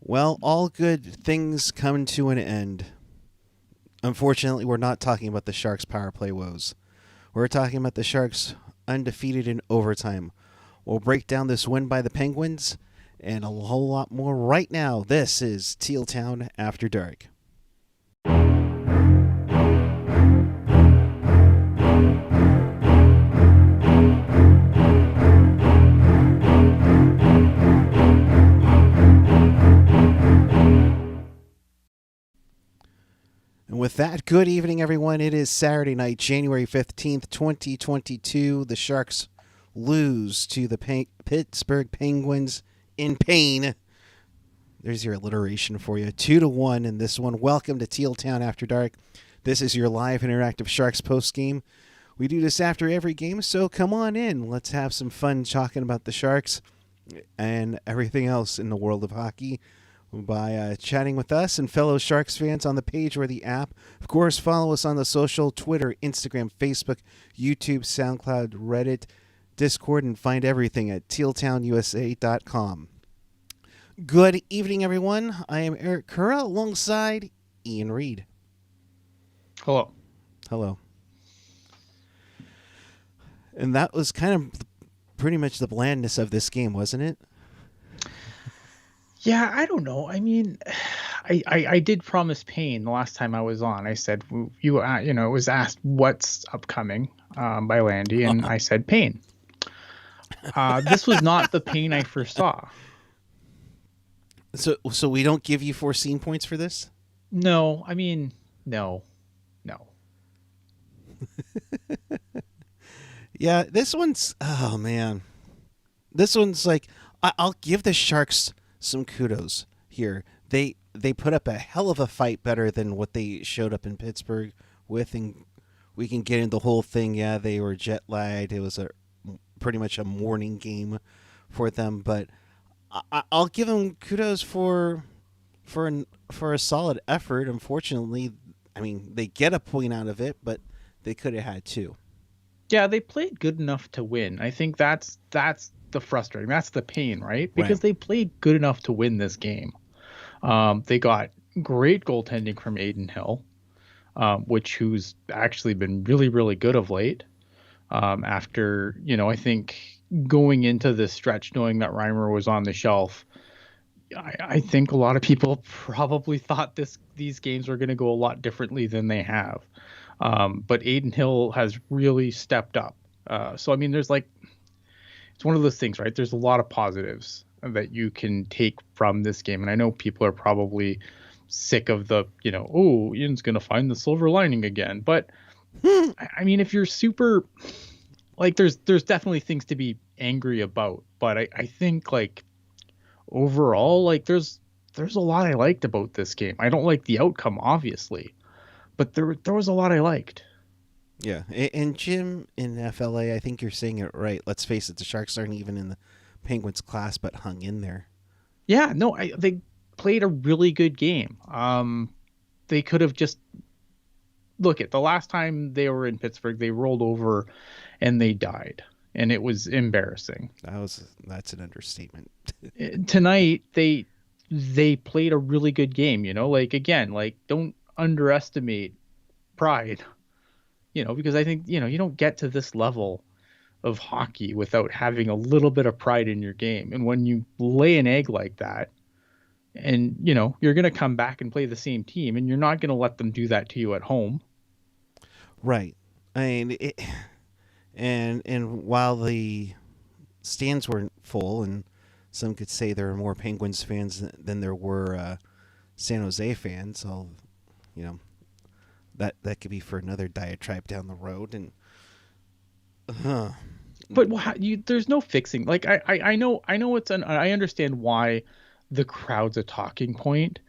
Well, all good things come to an end. Unfortunately, we're not talking about the Sharks' power play woes. We're talking about the Sharks undefeated in overtime. We'll break down this win by the Penguins and a whole lot more right now. This is Teal Town After Dark. And with that, good evening, everyone. It is Saturday night, January 15th, 2022. The Sharks lose to the Pittsburgh Penguins in pain. There's your alliteration for you. 2-1 in this one. Welcome to Teal Town After Dark. This is your live interactive Sharks postgame. We do this after every game, so come on in. Let's have some fun talking about the Sharks and everything else in the world of hockey by chatting with us and fellow Sharks fans on the page or the app. Of course, follow us on the social, Twitter, Instagram, Facebook, YouTube, SoundCloud, Reddit, Discord, and find everything at tealtownusa.com. Good evening, everyone. I am Eric Curra alongside Ian Reed. Hello. Hello. And that was kind of pretty much the blandness of this game, wasn't it? Yeah, I don't know. I mean, I did promise pain the last time I was on. I said, it was asked what's upcoming by Landy, and I said pain. This was not the pain I foresaw. So we don't give you foreseen points for this? No, I mean, no. Yeah, this one's, oh man. This one's like, I'll give the Sharks some kudos here. They put up a hell of a fight, better than what they showed up in Pittsburgh with, and we can get into the whole thing. Yeah, they were jet lagged. It was pretty much a morning game for them, but I'll give them kudos for a solid effort. Unfortunately, I mean, they get a point out of it, but they could have had two. Yeah, they played good enough to win. I think that's the frustrating. That's the pain, right? Because They played good enough to win this game. They got great goaltending from Adin Hill, who's actually been really, really good of late. After, I think going into this stretch, knowing that Reimer was on the shelf, I think a lot of people probably thought these games were going to go a lot differently than they have. But Adin Hill has really stepped up. So, I mean, it's one of those things, right? There's a lot of positives that you can take from this game. And I know people are probably sick of the, Ian's going to find the silver lining again. But I mean, if you're super, there's definitely things to be angry about. But I think overall, there's a lot I liked about this game. I don't like the outcome, obviously, but there was a lot I liked. Yeah, and Jim in FLA, I think you're saying it right. Let's face it, the Sharks aren't even in the Penguins class, but hung in there. Yeah, no, they played a really good game. They could have just look at the last time they were in Pittsburgh, they rolled over and they died, and it was embarrassing. That's an understatement. Tonight they played a really good game. Don't underestimate pride. Because I think, you don't get to this level of hockey without having a little bit of pride in your game. And when you lay an egg like that and, you're going to come back and play the same team, and you're not going to let them do that to you at home. Right. I mean, and while the stands weren't full, and some could say there were more Penguins fans than there were San Jose fans, that could be for another diatribe down the road. And but there's no fixing. I know I understand why the crowd's a talking point,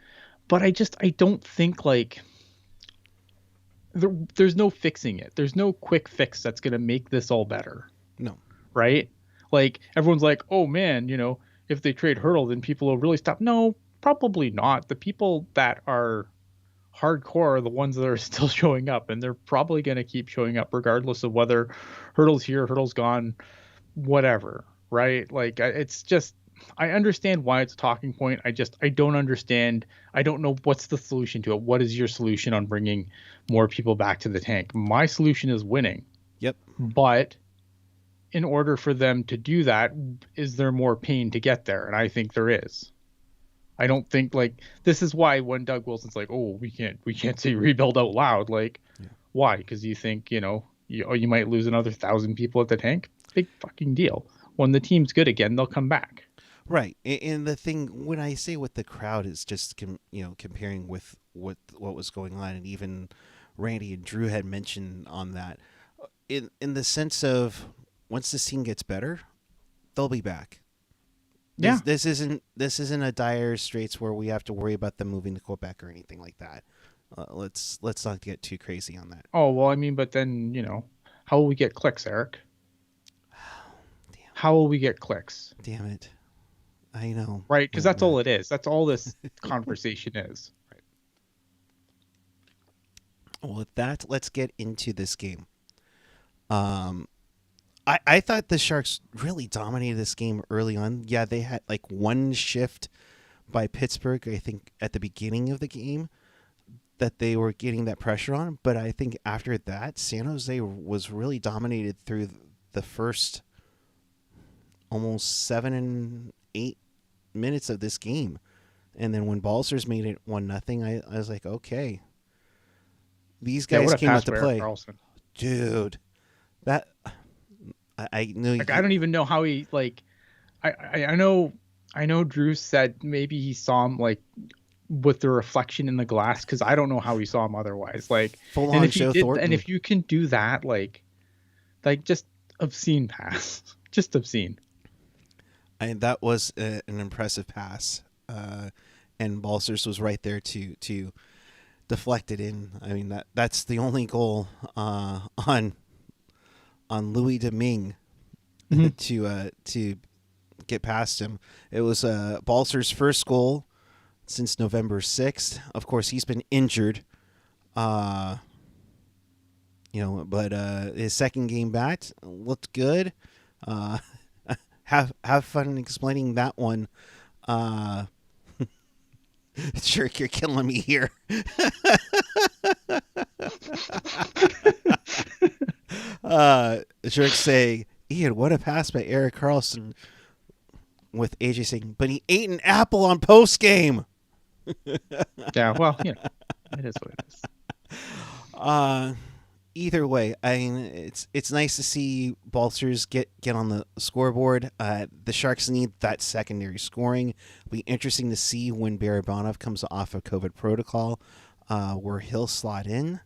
but I don't think there's no fixing it. There's no quick fix that's going to make this all better. No. Right? Everyone's like, oh man, if they trade Hurdle, then people will really stop. No, probably not. The people that are hardcore are the ones that are still showing up, and they're probably going to keep showing up regardless of whether Hurdle's here, Hurdle's gone, whatever, right? It's just I understand why it's a talking point. I don't understand. I don't know what's the solution to it. What is your solution on bringing more people back to the tank? My solution is winning. Yep. But in order for them to do that, is there more pain to get there? And I think there is. I don't think like this is why when Doug Wilson's like, oh, we can't say rebuild out loud. Like, yeah. Why? Because you think, you might lose another 1,000 people at the tank. Big fucking deal. When the team's good again, they'll come back. Right. And the thing when I say with the crowd is just comparing with what was going on, and even Randy and Drew had mentioned on that in the sense of once this team gets better, they'll be back. Yeah. This isn't a dire straits where we have to worry about them moving to Quebec or anything like that. Let's not get too crazy on that. Oh, well, I mean, but then, how will we get clicks, Eric? How will we get clicks? Damn it. I know. Right, because that's all it is. That's all this conversation is. Right. Well, with that, let's get into this game. I thought the Sharks really dominated this game early on. Yeah, they had like one shift by Pittsburgh, I think, at the beginning of the game that they were getting that pressure on. But I think after that, San Jose was really dominated through the first almost 7 and 8 minutes of this game. And then when Balcers made it 1-0, I was like, okay. These guys came out to play. Dude, that... I know. Like, I don't even know how he like. I know Drew said maybe he saw him like with the reflection in the glass because I don't know how he saw him otherwise. Like full on Joe Thornton. And if you can do that, like just obscene pass, just obscene. And that was an impressive pass, and Balcers was right there to deflect it in. I mean that's the only goal on Louie Domingue to get past him. It was Balcers' first goal since November 6th. Of course, he's been injured, but his second game back looked good. Have fun explaining that one. Jerk, you're killing me here. Jerk say, Ian, what a pass by Erik Karlsson, with AJ saying, but he ate an apple on Postgame. Yeah, well, it is what it is. Either way, I mean, it's nice to see Balcers get on the scoreboard. The Sharks need that secondary scoring. It'll be interesting to see when Barracuda comes off of COVID protocol, where he'll slot in.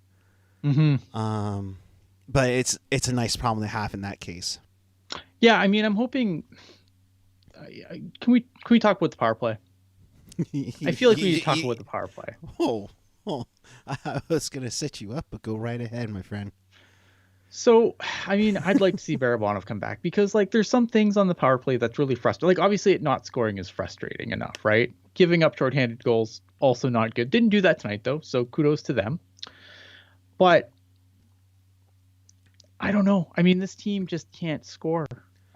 Mm-hmm. But it's a nice problem to have in that case. Yeah, I mean, I'm hoping. Can we talk about the power play? I feel like we need to talk about the power play. Oh, I was gonna set you up, but go right ahead, my friend. So, I mean, I'd like to see Barabanov come back because, like, there's some things on the power play that's really frustrating. Like, obviously, not scoring is frustrating enough, right? Giving up shorthanded goals also not good. Didn't do that tonight though, so kudos to them. But I don't know. I mean, this team just can't score,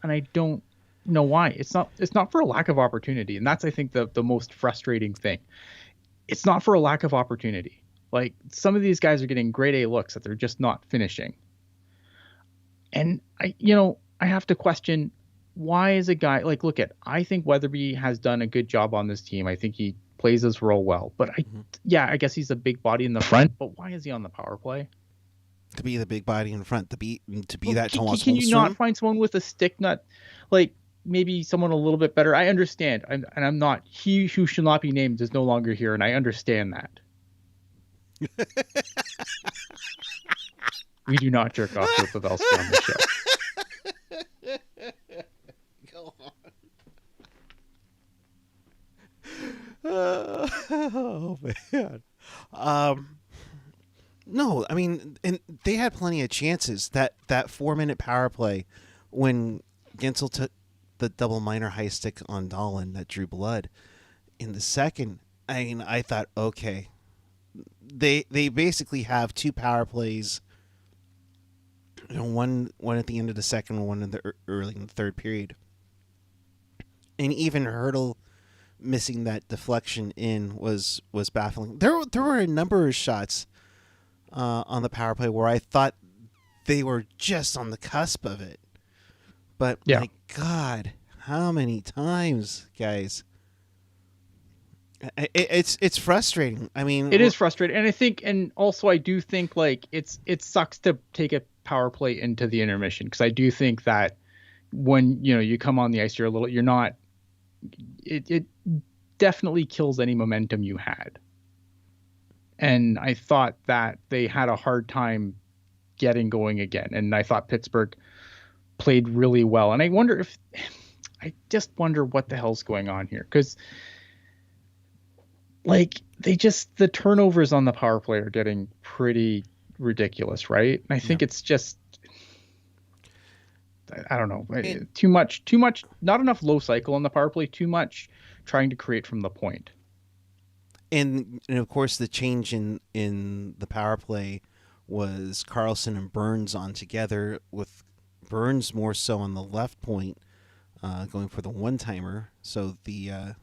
and I don't know why. It's not for a lack of opportunity, and that's, I think, the most frustrating thing. It's not for a lack of opportunity. Like, some of these guys are getting grade A looks that they're just not finishing. And I have to question, why is a guy like, I think Weatherby has done a good job on this team. I think he plays his role well, but I guess he's a big body in the front, but why is he on the power play? To be the big body in front, to be that Thomas Holmstrom. Can you not find someone with a stick nut, like maybe someone a little bit better? I understand. I'm not, he who shall not be named is no longer here, and I understand that. We do not jerk off to Pavelski on the show. Go on. Oh man. No, I mean, and they had plenty of chances. That 4-minute power play when Guentzel took the double minor high stick on Dahlin that drew blood in the second. I mean, I thought, okay, they basically have two power plays. One at the end of the second, one in the early in the third period, And even Hurdle missing that deflection in was baffling. There were a number of shots on the power play where I thought they were just on the cusp of it. But my God, how many times, guys? It's frustrating. I mean, it is frustrating, and I think, and also I do think like it sucks to take a power play into the intermission, because I do think that when you come on the ice, you're not. It definitely kills any momentum you had, and I thought that they had a hard time getting going again, and I thought Pittsburgh played really well, and I just wonder what the hell's going on here, because. Like the turnovers on the power play are getting pretty ridiculous, right? And I think it's just, I don't know, too much, not enough low cycle on the power play, too much trying to create from the point. And of course the change in the power play was Karlsson and Burns on together, with Burns more so on the left point, going for the one-timer. So the,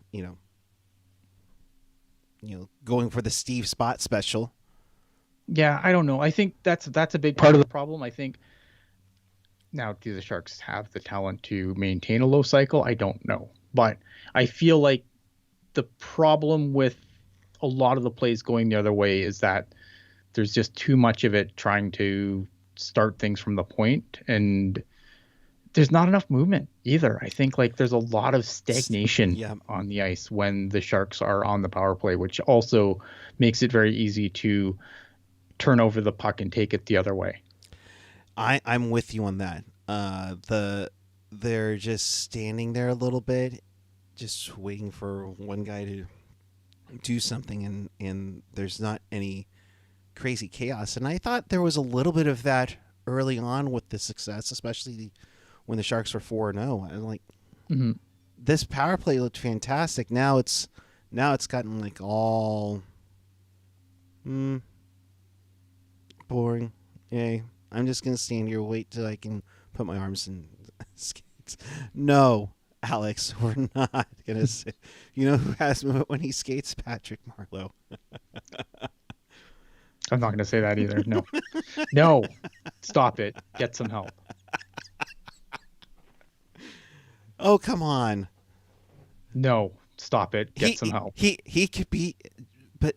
going for the Steve Spot special. Yeah, I don't know. I think that's a big part of the problem. I think now, do the Sharks have the talent to maintain a low cycle? I don't know. But I feel like the problem with a lot of the plays going the other way is that there's just too much of it trying to start things from the point, and there's not enough movement either. I think like there's a lot of stagnation on the ice when the Sharks are on the power play, which also makes it very easy to turn over the puck and take it the other way. I'm with you on that. They're just standing there a little bit, just waiting for one guy to do something, and there's not any crazy chaos. And I thought there was a little bit of that early on with the success, especially when the Sharks were 4-0. I'm like, this power play looked fantastic. Now it's gotten like all boring. Yay. I'm just going to stand here, wait till I can put my arms in skates. No, Alex, we're not going to say. You know who has movement when he skates? Patrick Marleau. I'm not going to say that either. No. No. Stop it. Get some help. Oh, come on. No, stop it. Get some help. He could be, but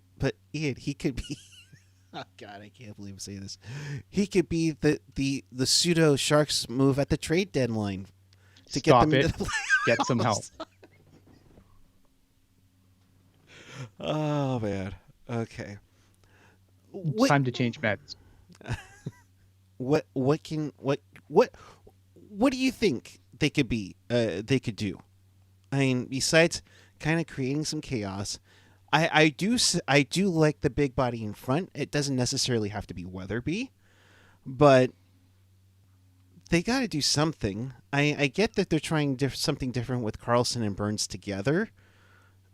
Ian, he could be. Oh God, I can't believe I'm saying this. He could be the pseudo Sharks move at the trade deadline to get them into the playoffs. Get some help. Oh man. Okay. It's time to change meds. What do you think they could be? They could do. I mean, besides kind of creating some chaos, I do like the big body in front. It doesn't necessarily have to be Weatherby, but they got to do something. I get that they're trying something different with Karlsson and Burns together,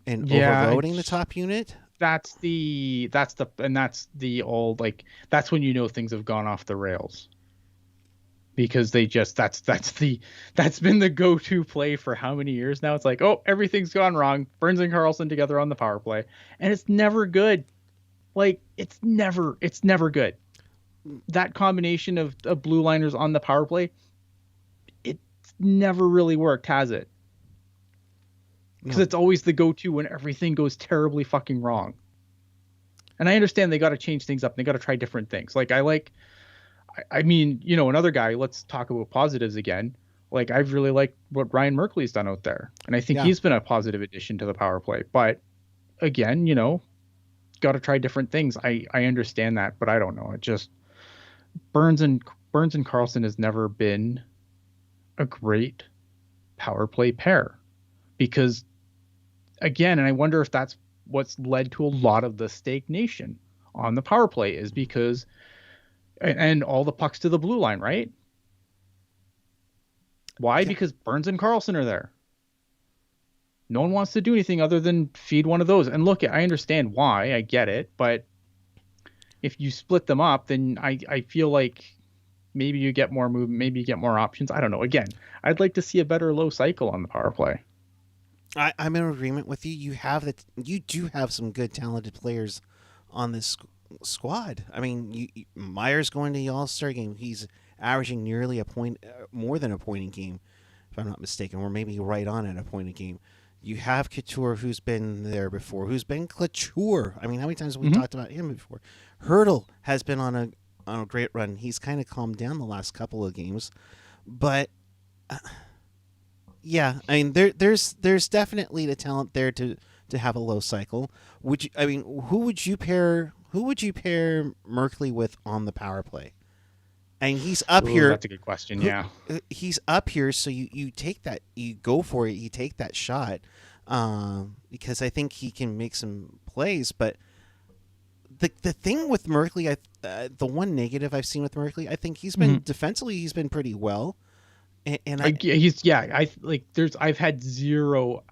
and overloading the top unit. That's the old, like, that's when things have gone off the rails. Because they just that's been the go-to play for how many years now? It's like, oh, everything's gone wrong. Burns and Karlsson together on the power play, and it's never good. Like, it's never good. That combination of blue liners on the power play, it's never really worked, has it? Because it's always the go-to when everything goes terribly fucking wrong. And I understand they got to change things up. They got to try different things. Like, I mean, another guy, let's talk about positives again. Like, I've really liked what Ryan Merkley's done out there. And I think he's been a positive addition to the power play. But again, got to try different things. I understand that, but I don't know. It just, Burns and Karlsson has never been a great power play pair. Because, again, and I wonder if that's what's led to a lot of the stagnation on the power play, is because, and all the pucks to the blue line, right? Why? Yeah. Because Burns and Karlsson are there. No one wants to do anything other than feed one of those. And look, I understand why. I get it. But if you split them up, then I feel like maybe you get more movement, maybe you get more options. I don't know. Again, I'd like to see a better low cycle on the power play. I'm in agreement with you. You do have some good, talented players on this squad. I mean, Myers going to the All-Star game. He's averaging nearly a point, more than a point a game, if I'm not mistaken, or maybe right on at a point a game. You have Couture, who's been there before, who's been Couture. I mean, how many times have we talked about him before? Hurdle has been on a great run. He's kind of calmed down the last couple of games, but yeah, I mean, there's definitely the talent there to have a low cycle. Who would you pair Merkley with on the power play? And he's up here. That's a good question. Yeah, he's up here, so you take that, you go for it, you take that shot, because I think he can make some plays. But the thing with Merkley, the one negative I've seen with Merkley, I think he's been defensively, he's been pretty well. And I've had zero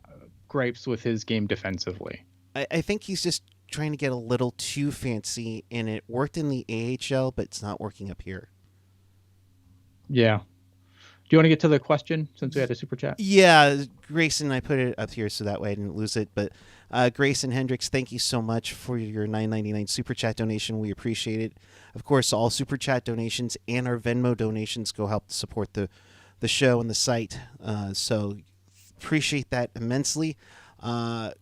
gripes with his game defensively. I think he's just trying to get a little too fancy, and it worked in the AHL, but it's not working up here. Yeah. Do you want to get to the question since we had a super chat? Yeah, Grayson, I put it up here so that way I didn't lose it. But Grayson Hendricks, thank you so much for your $9.99 super chat donation. We appreciate it. Of course, all super chat donations and our Venmo donations go help support the show and the site. So appreciate that immensely.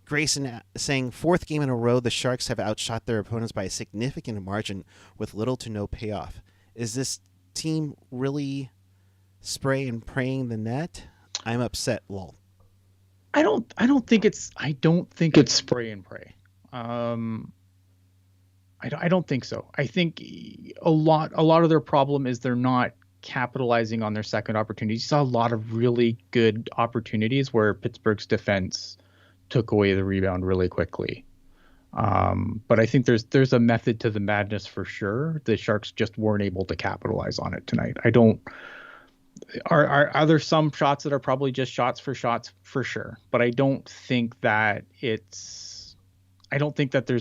Grayson saying, 4th game in a row, the Sharks have outshot their opponents by a significant margin with little to no payoff. Is this team really spray and praying the net? I'm upset, lol. I don't think it's spray and pray. I don't think so. I think a lot of their problem is they're not capitalizing on their second opportunities. You saw a lot of really good opportunities where Pittsburgh's defense took away the rebound really quickly. But I think there's a method to the madness for sure. The Sharks just weren't able to capitalize on it tonight. Are there some shots that are probably just shots for sure, but I don't think that there's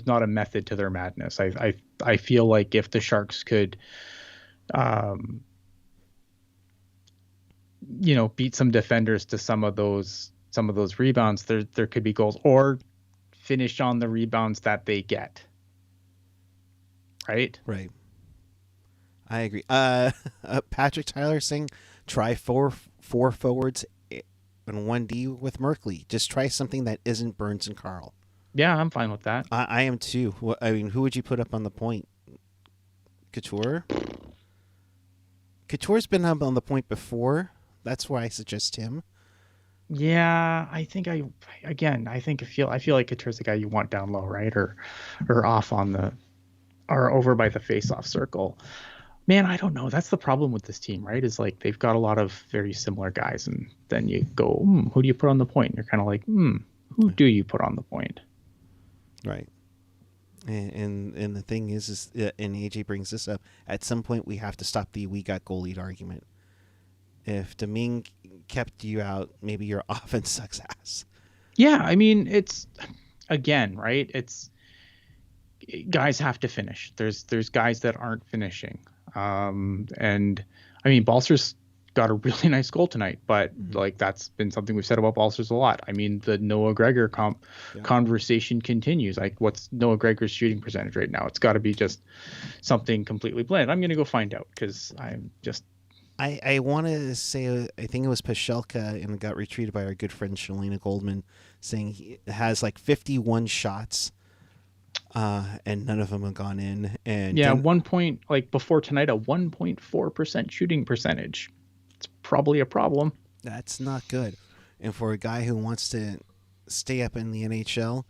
not a method to their madness. I feel like if the Sharks could beat some defenders to some of those rebounds, there could be goals, or finish on the rebounds that they get. Right. I agree. Patrick Tyler saying, try four forwards and 1D with Merkley. Just try something that isn't Burns and Carl. Yeah, I'm fine with that. I am too. I mean, who would you put up on the point? Couture? Couture's been up on the point before. That's why I suggest him. Yeah, I feel like Couture's the guy you want down low, right? Or off or over by the face-off circle. Man, I don't know. That's the problem with this team, right? Is like they've got a lot of very similar guys, and then you go, who do you put on the point? And you're kind of like, who do you put on the point? Right. And the thing is, and AJ brings this up, at some point we have to stop the we got goalied argument. If Domingue kept you out, maybe your offense sucks ass. Yeah, I mean, it's, again, right? It's, guys have to finish. There's guys that aren't finishing. And I mean, Balcers got a really nice goal tonight, but like that's been something we've said about Balcers a lot. I mean, the Noah Gregor conversation continues. Like, what's Noah Gregor's shooting percentage right now? It's got to be just something completely bland. I'm going to go find out because I'm just. I want to say, I think it was Pashelka, and it got retweeted by our good friend Shalina Goldman, saying he has like 51 shots. And none of them have gone in. And yeah, before tonight, a 1.4% shooting percentage. It's probably a problem. That's not good. And for a guy who wants to stay up in the NHL,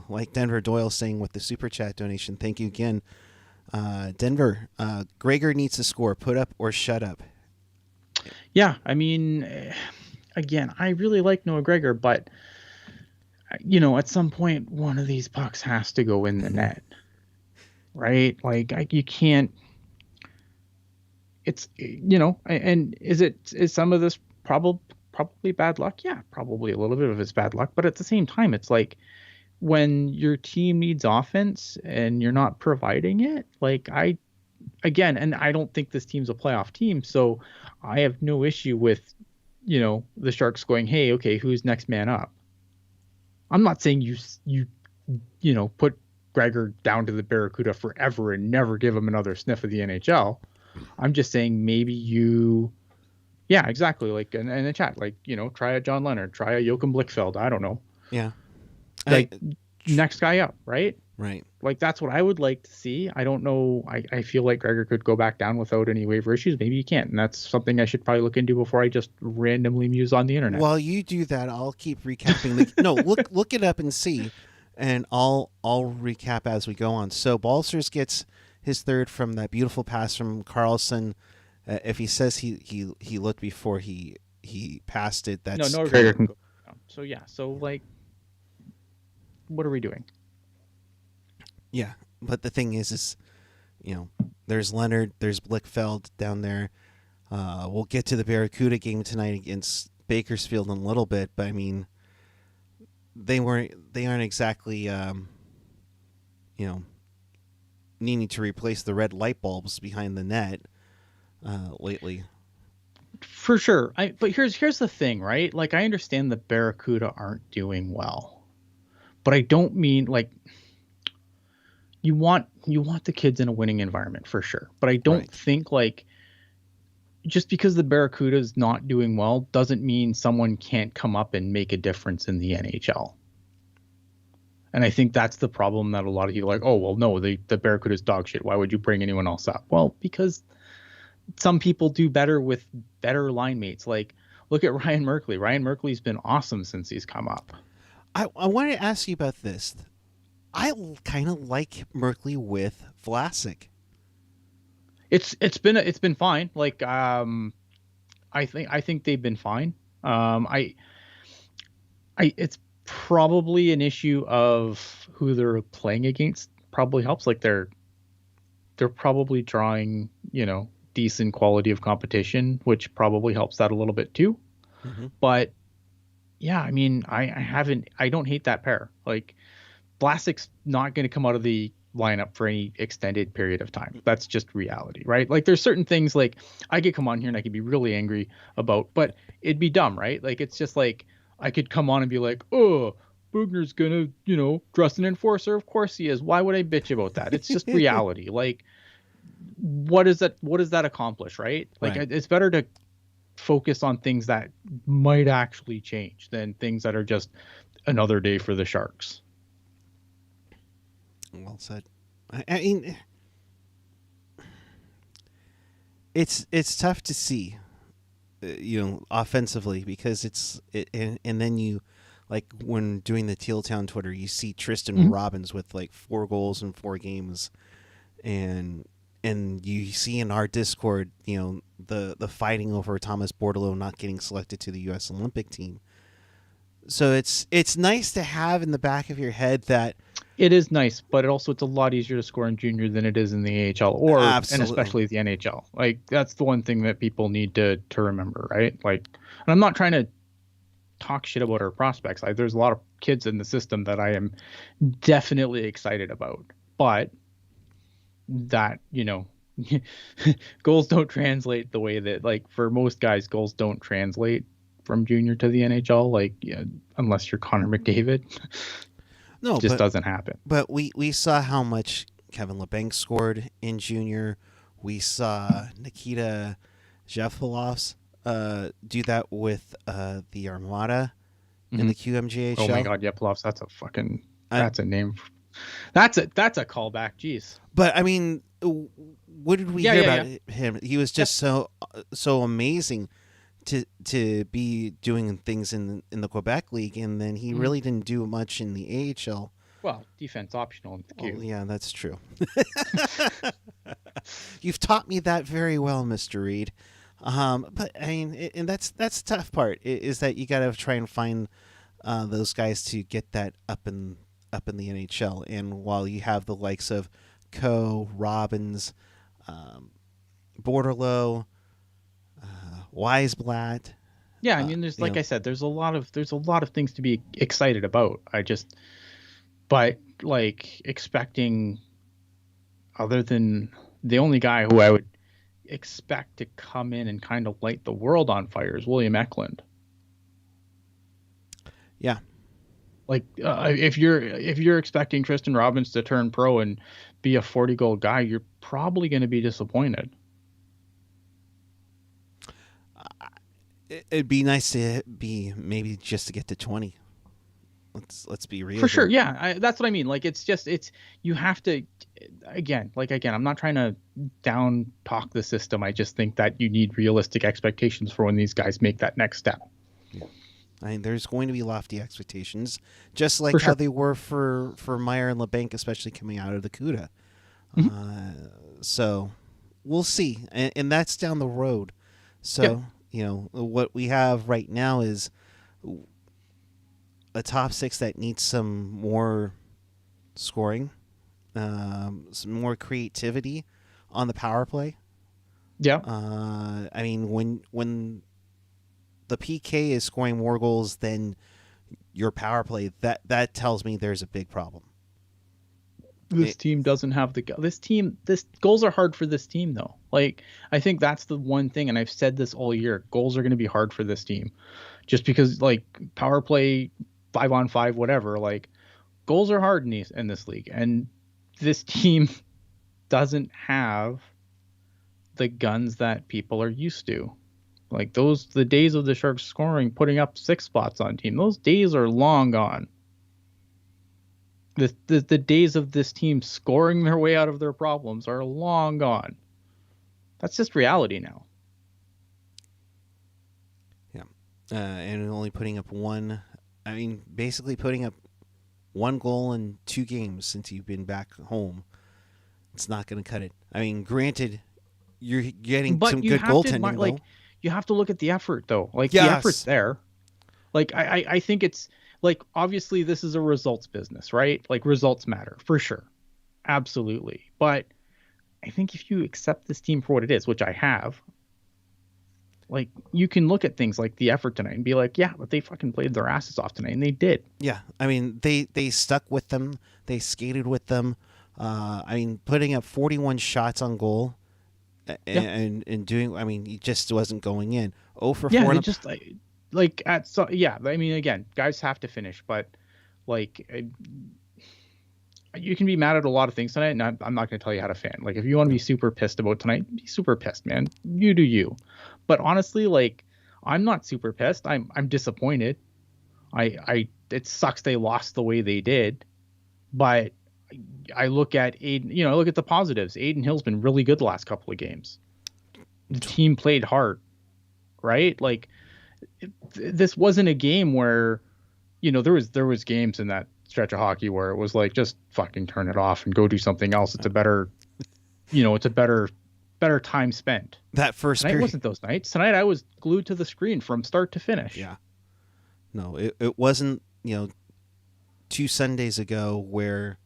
like Denver Doyle saying with the super chat donation, thank you again. Denver, Gregor needs to score. Put up or shut up. Yeah, I mean, again, I really like Noah Gregor, but at some point, one of these pucks has to go in the net, right? Like, you can't. It's and is some of this probably bad luck? Yeah, probably a little bit of it's bad luck, but at the same time, it's like when your team needs offense and you're not providing it. Like, and I don't think this team's a playoff team, so I have no issue with the Sharks going, hey, okay, who's next man up? I'm not saying you put Gregor down to the Barracuda forever and never give him another sniff of the NHL. I'm just saying maybe yeah, exactly. Like in the chat, like, try a John Leonard, try a Joachim Blichfeld. I don't know. Yeah. Like next guy up, right? Right. Like that's what I would like to see. I don't know. I feel like Gregor could go back down without any waiver issues. Maybe he can't. And that's something I should probably look into before I just randomly muse on the internet. While you do that, I'll keep recapping. No, look it up and see, and I'll recap as we go on. So Balcers gets his third from that beautiful pass from Carlson. If he says he looked before he passed it, that's no Gregor can go down. So yeah, so like, what are we doing? Yeah, but the thing is, there's Leonard, there's Blichfeld down there. We'll get to the Barracuda game tonight against Bakersfield in a little bit, but I mean, they aren't exactly, needing to replace the red light bulbs behind the net lately. For sure. But here's the thing, right? Like, I understand the Barracuda aren't doing well, but I don't mean like. You want the kids in a winning environment for sure, but I don't think like just because the Barracuda is not doing well doesn't mean someone can't come up and make a difference in the NHL. And I think that's the problem that a lot of people are like, oh well, no, the Barracuda's dog shit. Why would you bring anyone else up? Well, because some people do better with better line mates. Like look at Ryan Merkley. Ryan Merkley's been awesome since he's come up. I wanted to ask you about this. I kind of like Merkley with Vlasic. It's been fine. Like I think they've been fine. It's probably an issue of who they're playing against. Probably helps. Like they're probably drawing decent quality of competition, which probably helps that a little bit too. Mm-hmm. But yeah, I mean, I don't hate that pair. Like. Vlasic's not going to come out of the lineup for any extended period of time. That's just reality, right? Like there's certain things like I could come on here and I could be really angry about, but it'd be dumb, right? Like it's just like I could come on and be like, oh, Bugner's going to, dress an enforcer. Of course he is. Why would I bitch about that? It's just reality. Like what does that accomplish, right? Like It's better to focus on things that might actually change than things that are just another day for the Sharks. Well said. I mean, it's tough to see, offensively because and then you, like when doing the Teal Town Twitter, you see Tristan Robbins with like 4 goals in 4 games, and you see in our Discord, the fighting over Thomas Bordeleau not getting selected to the U.S. Olympic team. So it's nice to have in the back of your head that. It is nice, but it's a lot easier to score in junior than it is in the AHL and especially the NHL. Like that's the one thing that people need to remember, right? Like, and I'm not trying to talk shit about our prospects. Like, there's a lot of kids in the system that I am definitely excited about, but that goals don't translate the way that like for most guys, goals don't translate from junior to the NHL. Like, unless you're Connor McDavid. No, just doesn't happen. But we saw how much Kevin LeBanc scored in junior. We saw Nikita Zhevlov do that with the Armada in the QMJHL. Oh my God, Zhevlov, that's a name. That's a callback. Jeez. But I mean, what did we hear about him? He was just so amazing to be doing things in the Quebec League, and then he really didn't do much in the AHL. Well, defense optional in the Q. Oh, yeah, that's true. You've taught me that very well, Mr. Reed. But I mean, and that's the tough part is that you got to try and find those guys to get that up in the NHL. And while you have the likes of Coe, Robbins, Bordeleau, Weisblatt. Yeah, I mean, there's like I said, there's a lot of things to be excited about. But like expecting, other than the only guy who I would expect to come in and kind of light the world on fire is William Eklund. Yeah. Like if you're expecting Tristan Robbins to turn pro and be a 40-goal guy, you're probably going to be disappointed. It'd be nice to be maybe just to get to 20. Let's be real. For sure, here. yeah, that's what I mean. Like it's you have to again. I'm not trying to down talk the system. I just think that you need realistic expectations for when these guys make that next step. Yeah. I mean, there's going to be lofty expectations, just like For how sure. they were for Meyer and LeBanc, especially coming out of the CUDA. So we'll see, and that's down the road. So what we have right now is a top six that needs some more scoring, some more creativity on the power play. Yeah. I mean, when the PK is scoring more goals than your power play, that tells me there's a big problem. This team doesn't have this goals are hard for this team though. Like I think that's the one thing, and I've said this all year, goals are going to be hard for this team just because like power play 5-on-5, whatever, like goals are hard in this league, and this team doesn't have the guns that people are used to. Like the days of the Sharks scoring, putting up 6 spots on team, those days are long gone. The days of this team scoring their way out of their problems are long gone. That's just reality now. Yeah. And only putting up basically putting up 1 goal in 2 games since you've been back home. It's not going to cut it. I mean, granted, you're getting some good goaltending, though. You have to look at the effort, though. Like, the effort's there. Like, I think it's, like, obviously this is a results business, right? Like, results matter, for sure. Absolutely. But I think if you accept this team for what it is, which I have, like, you can look at things like the effort tonight and be like, yeah, but they fucking played their asses off tonight, and they did. Yeah, I mean, they stuck with them. They skated with them. I mean, putting up 41 shots on goal and doing, I mean, it just wasn't going in. 0 for 4. Yeah, it just I mean, again, guys have to finish, but like you can be mad at a lot of things tonight, and I'm not going to tell you how to fan. Like, if you want to be super pissed about tonight, be super pissed, man. You do you. But honestly, like, I'm not super pissed. I'm disappointed. It sucks they lost the way they did, but I look at Aiden. I look at the positives. Aiden Hill's been really good the last couple of games. The team played hard, right? Like, this wasn't a game where, there was games in that stretch of hockey where it was like, just fucking turn it off and go do something else. It's a better, it's a better time spent. That first tonight period wasn't those nights. Tonight I was glued to the screen from start to finish. Yeah. No, it wasn't, 2 Sundays ago where,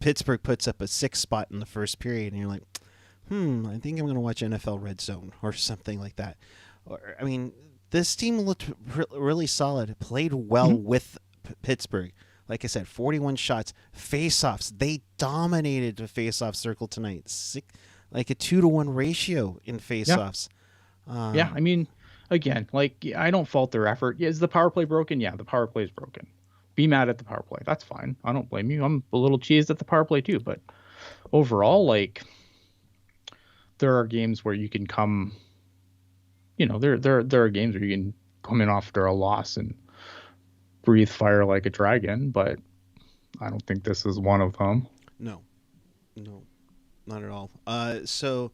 Pittsburgh puts up a 6 spot in the first period and you're like, I think I'm going to watch NFL Red Zone or something like that. Or, I mean, this team looked really solid. It played well with Pittsburgh. Like I said, 41 shots, face-offs. They dominated the face-off circle tonight. Like a 2-to-1 ratio in face-offs. Yeah, I mean, again, like, I don't fault their effort. Is the power play broken? Yeah, the power play is broken. Be mad at the power play. That's fine. I don't blame you. I'm a little cheesed at the power play too. But overall, like, there are games where you can come, there are games where you can come in after a loss and breathe fire like a dragon. But I don't think this is one of them. No, not at all. So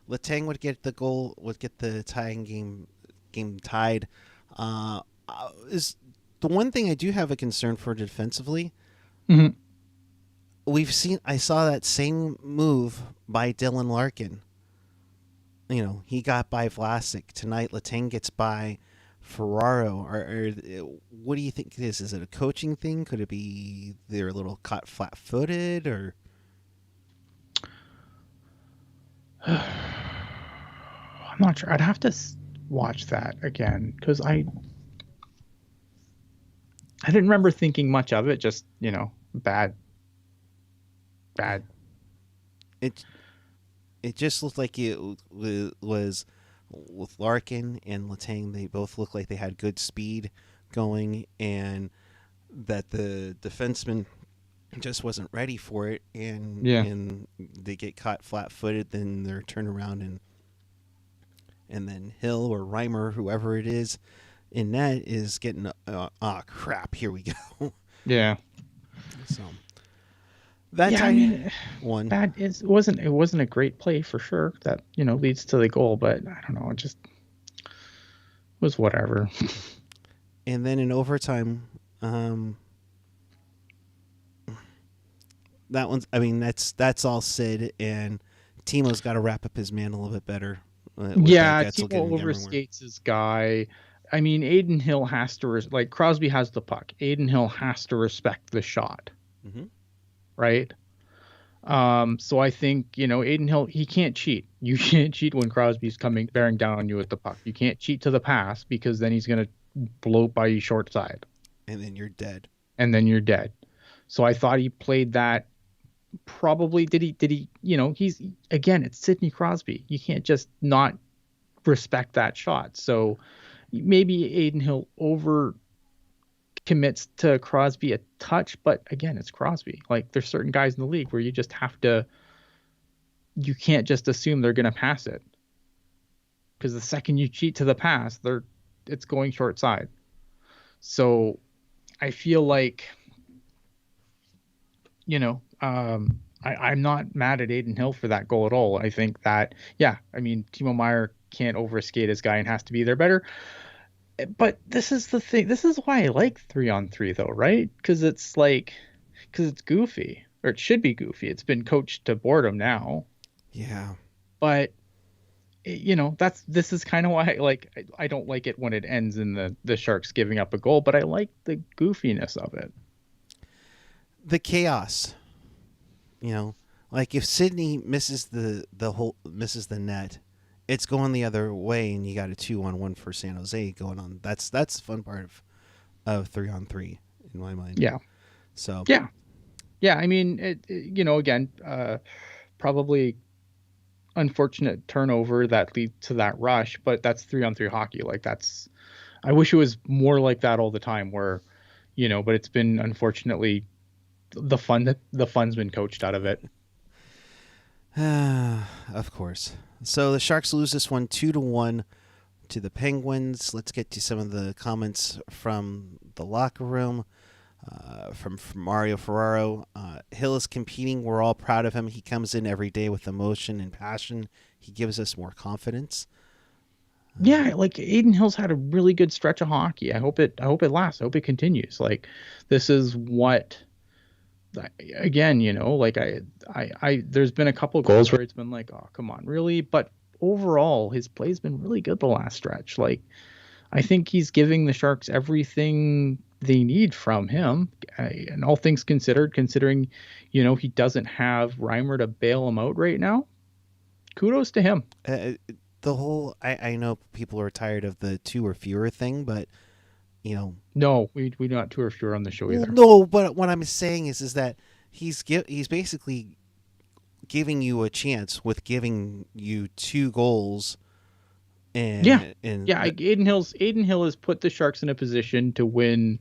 Letang would get the goal, would get the tying game tied. Is the one thing I do have a concern for defensively. I saw that same move by Dylan Larkin. He got by Vlasic tonight. Letang gets by Ferraro. Or what do you think it is? Is it a coaching thing? Could it be they're a little caught flat-footed, or? I'm not sure. I'd have to watch that again because I didn't remember thinking much of it. Just bad. it just looked like it was with Larkin and Letang. They both looked like they had good speed going, and that the defenseman just wasn't ready for it, Yeah. and they get caught flat-footed. Then they're turned around, and then Hill or Reimer, whoever it is, in net is getting crap. Here we go. Yeah. So that Yeah, I mean, one. it wasn't a great play for sure. That leads to the goal, but I don't know. It just was whatever. And then in overtime, that one's. I mean, that's all Sid, and Timo's got to wrap up his man a little bit better. Yeah, Timo overskates his guy. I mean, Aiden Hill has to like Crosby has the puck. Aiden Hill has to respect the shot, right? So I think Aiden Hill, he can't cheat. You can't cheat when Crosby's bearing down on you with the puck. You can't cheat to the pass because then he's gonna blow by you short side, and then you're dead. So I thought he played that. Probably did he he's again, it's Sidney Crosby. You can't just not respect that shot. So maybe Aiden Hill over commits to Crosby a touch, but again, it's Crosby. Like there's certain guys in the league where you can't just assume they're going to pass it, because the second you cheat to the pass, it's going short side. So I feel like I'm not mad at Aiden Hill for that goal at all. I think that, I mean, Timo Meier can't overskate his guy and has to be there better. But this is the thing. This is why I like 3-on-3 though, right? Because it's goofy, or it should be goofy. It's been coached to boredom now. Yeah. But this is kind of why I don't like it when it ends in the Sharks giving up a goal, but I like the goofiness of it. The chaos, like if Sidney misses the net, it's going the other way, and you got a 2-on-1 for San Jose going on. That's the fun part of 3-on-3 in my mind. Yeah. So yeah. I mean, again, probably unfortunate turnover that leads to that rush, but that's 3-on-3 hockey. I wish it was more like that all the time, where, but it's been unfortunately. The fun's been coached out of it. Of course. So the Sharks lose this one 2-1 to the Penguins. Let's get to some of the comments from the locker room. From Mario Ferraro. Hill is competing. We're all proud of him. He comes in every day with emotion and passion. He gives us more confidence. Yeah, like Aiden Hill's had a really good stretch of hockey. I hope it lasts. I hope it continues. Like, this is what. Again, I there's been a couple of goals where it's been like, oh, come on, really? But overall, his play's been really good the last stretch. Like, I think he's giving the Sharks everything they need from him. And all things considered, considering, he doesn't have Reimer to bail him out right now, kudos to him. I know people are tired of the 2 or fewer thing, but no, we not 2 or fewer on the show either. No, but what I'm saying is that he's basically giving you a chance with giving you 2 goals. And Aiden Hill has put the Sharks in a position to win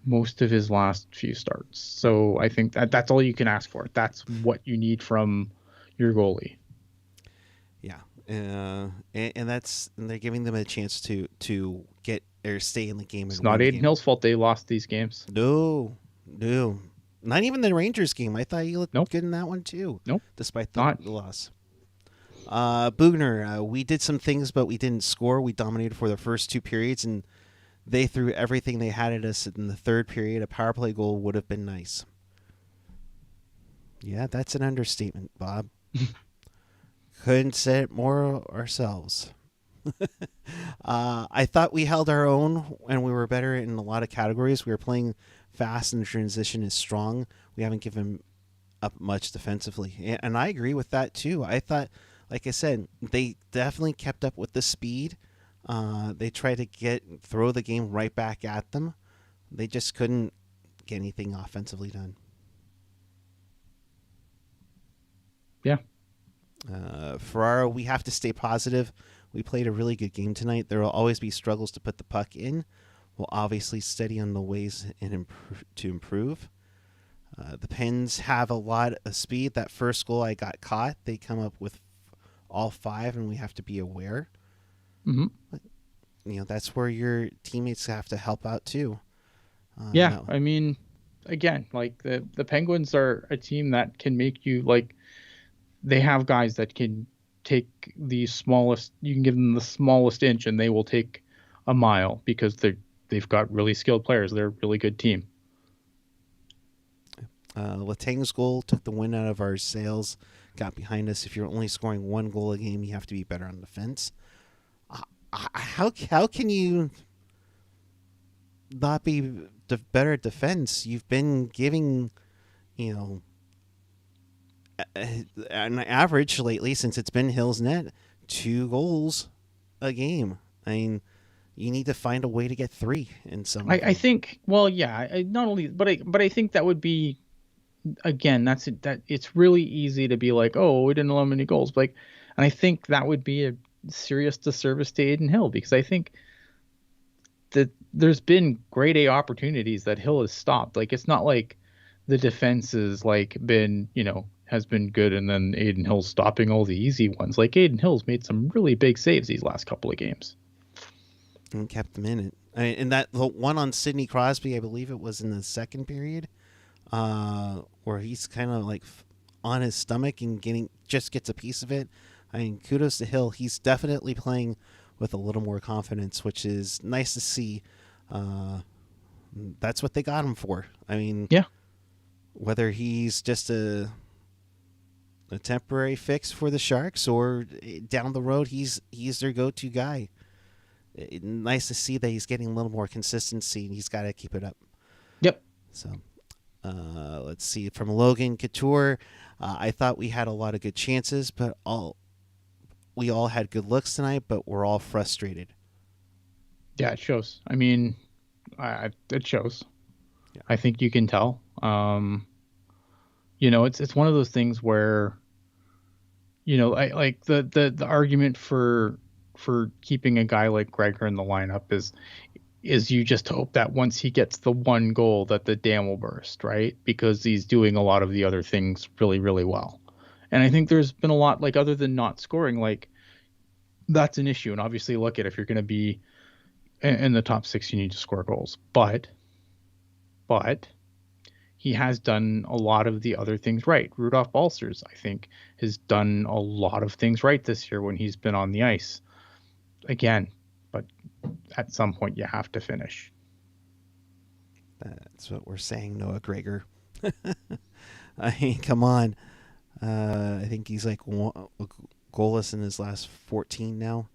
most of his last few starts. So I think that's all you can ask for. That's what you need from your goalie. Yeah, and they're giving them a chance to get or stay in the game. It's not Aiden Hill's fault they lost these games. No, not even the Rangers game. I thought he looked good in that one too. Nope, despite the loss. Bugner, we did some things, but we didn't score. We dominated for the first 2 periods, and they threw everything they had at us in the third period. A power play goal would have been nice. Yeah, that's an understatement, Bob. Couldn't say it more ourselves. I thought we held our own, and we were better in a lot of categories. We were playing fast, and the transition is strong. We haven't given up much defensively, and I agree with that too. I thought, like I said, they definitely kept up with the speed. They tried to throw the game right back at them. They just couldn't get anything offensively done. Yeah. Ferraro, we have to stay positive. We played a really good game tonight. There will always be struggles to put the puck in. We'll obviously study on the ways to improve. The Pens have a lot of speed. That first goal I got caught. They come up with all 5, and we have to be aware. Mm-hmm. That's where your teammates have to help out too. Yeah, I mean, again, like the Penguins are a team that can make you like. They have guys that can take the smallest. You can give them the smallest inch, and they will take a mile because they've got really skilled players. They're a really good team. Letang's goal took the wind out of our sails, got behind us. If you're only scoring 1 goal a game, you have to be better on defense. How can you not be better at defense? You've been giving, an average lately since it's been Hill's net 2 goals a game. I mean, you need to find a way to get 3 in some. I think. Well, yeah. Not only, but I think that would be. Again, that's it. That it's really easy to be like, oh, we didn't allow many goals, and I think that would be a serious disservice to Adin Hill because I think that there's been grade A opportunities that Hill has stopped. Like it's not like the defense is like been has been good and then Adin Hill's stopping all the easy ones. Like Adin Hill's made some really big saves these last couple of games and kept them in it. And that one on Sidney Crosby, I believe it was in the second period. Where he's kind of like on his stomach and gets a piece of it. I mean, kudos to Hill. He's definitely playing with a little more confidence, which is nice to see. That's what they got him for. I mean, yeah. Whether he's just a temporary fix for the Sharks or down the road he's their go-to guy. Nice to see that he's getting a little more consistency, and he's got to keep it up. Yep. So. Let's see. From Logan Couture, I thought we had a lot of good chances, but we all had good looks tonight, but we're all frustrated. Yeah, it shows. I mean, it shows. Yeah. I think you can tell. It's one of those things where, I like the argument for keeping a guy like Gregor in the lineup is you just hope that once he gets the 1 goal that the dam will burst, right? Because he's doing a lot of the other things really, really well. And I think there's been a lot, like other than not scoring, like that's an issue. And obviously look at if you're going to be in the top 6, you need to score goals. But he has done a lot of the other things right. Rudolfs Balcers, I think, has done a lot of things right this year when he's been on the ice. Again, but at some point you have to finish. That's what we're saying, Noah Gregor. I mean, come on. I think he's like goalless in his last 14 now.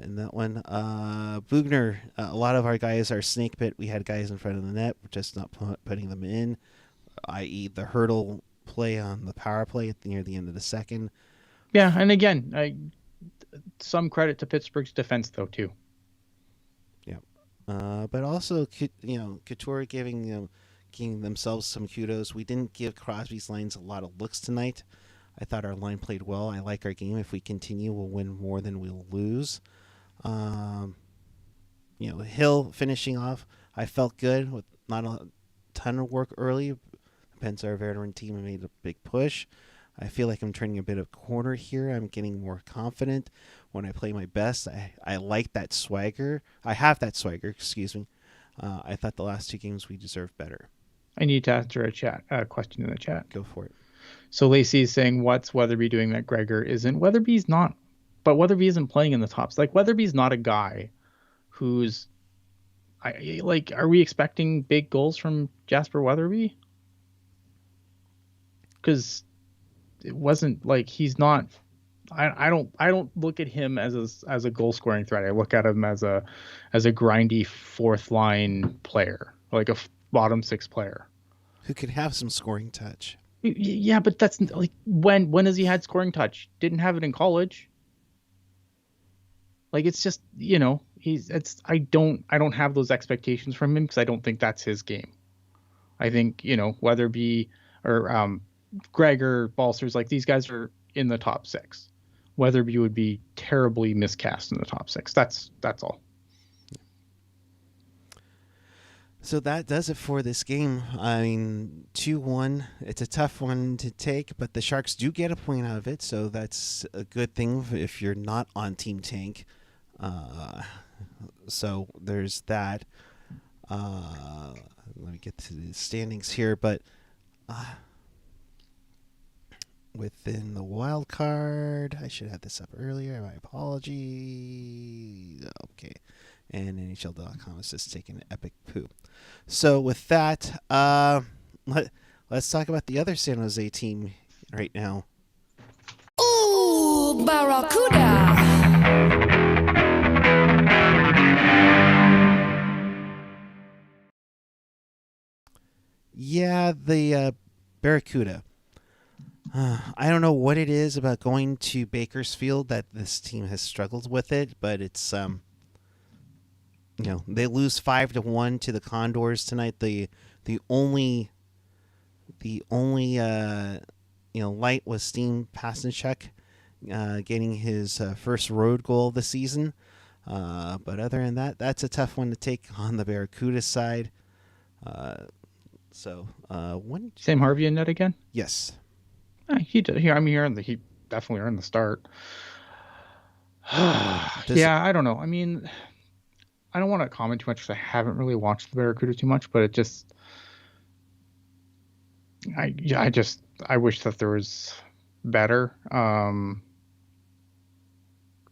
In that one, Bugner. A lot of our guys are snake bit. We had guys in front of the net. We're just not putting them in, i.e., the hurdle play on the power play near the end of the second. Yeah, and again, some credit to Pittsburgh's defense though too. Yeah, but also Couture giving themselves some kudos. We didn't give Crosby's lines a lot of looks tonight. I thought our line played well. I like our game. If we continue, we'll win more than we'll lose. Hill finishing off, I felt good with not a ton of work early. Pens are a veteran team and made a big push. I feel like I'm turning a bit of corner here. I'm getting more confident when I play my best. I like that swagger. I have that swagger, excuse me. I thought the last 2 games we deserved better. I need to answer a question in the chat. Go for it. So Lacey is saying, what's Weatherby doing that Gregor isn't? Weatherby's not, but Weatherby isn't playing in the tops. Like Weatherby's not a guy who's, are we expecting big goals from Jasper Weatherby? Because it wasn't like he's not. I don't look at him as a goal scoring threat. I look at him as a grindy 4th line player, like a bottom 6 player who could have some scoring touch. Yeah, but that's like when has he had scoring touch? Didn't have it in college. Like it's just I don't have those expectations from him because I don't think that's his game. I think Weatherby or Gregor, Balcers, like these guys are in the top 6. Weatherby would be terribly miscast in the top 6. That's all. So that does it for this game. I mean, 2-1. It's a tough one to take, but the Sharks do get a point out of it, so that's a good thing if you're not on Team Tank. So there's that. Let me get to the standings here, but within the wild card, I should have this up earlier. My apologies. Okay. And NHL.com is just taking an epic poo. So with that, let's talk about the other San Jose team right now. Ooh, Barracuda! Yeah, the Barracuda. I don't know what it is about going to Bakersfield that this team has struggled with it, but it's they lose 5-1 to the Condors tonight. The only light was Steam Pasenchuk getting his first road goal of the season. But other than that, that's a tough one to take on the Barracuda side. When Sam Harvey in net again? Yes. He did. He definitely earned the start. Yeah, I don't know. I mean, I don't want to comment too much because I haven't really watched the Barracuda too much, but it just, I wish that there was better.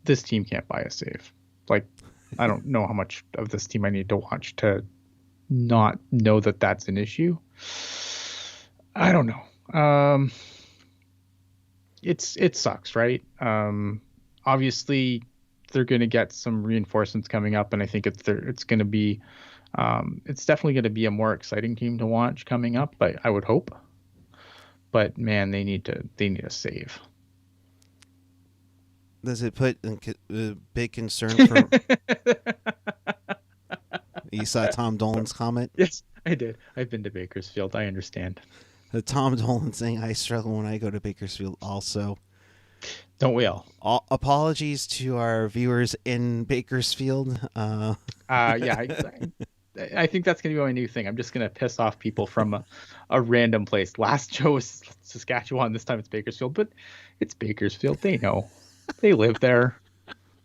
This team can't buy a save. Like, I don't know how much of this team I need to watch to not know that that's an issue. I don't know. It sucks, right? Obviously they're going to get some reinforcements coming up, and I think it's going to be it's definitely going to be a more exciting team to watch coming up, but I would hope. But man, they need a save. Does it put a big concern for You saw Tom Dolan's comment? Yes, I did. I've been to Bakersfield. I understand. Tom Dolan saying, I struggle when I go to Bakersfield also. Don't we all? Apologies to our viewers in Bakersfield. Yeah, I think that's going to be my new thing. I'm just going to piss off people from a random place. Last show was Saskatchewan. This time it's Bakersfield, but it's Bakersfield. They know. They live there.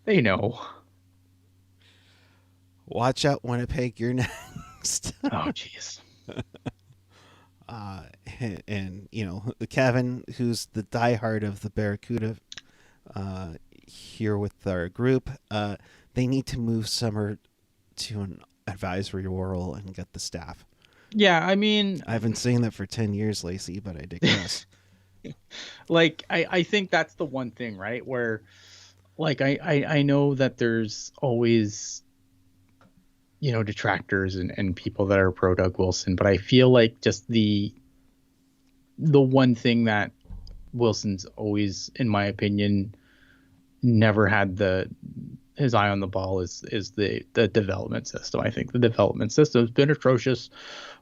They know. Watch out, Winnipeg. You're next. Oh, jeez. And Kevin, who's the diehard of the Barracuda here with our group, they need to move Summer to an advisory role and get the staff. Yeah, I mean, I've been saying that for 10 years, Lacey, but I digress. I think that's the one thing, right? Where, I know that there's always, detractors and people that are pro Doug Wilson, but I feel like just the one thing that Wilson's always, in my opinion, never had his eye on the ball is the development system. I think the development system has been atrocious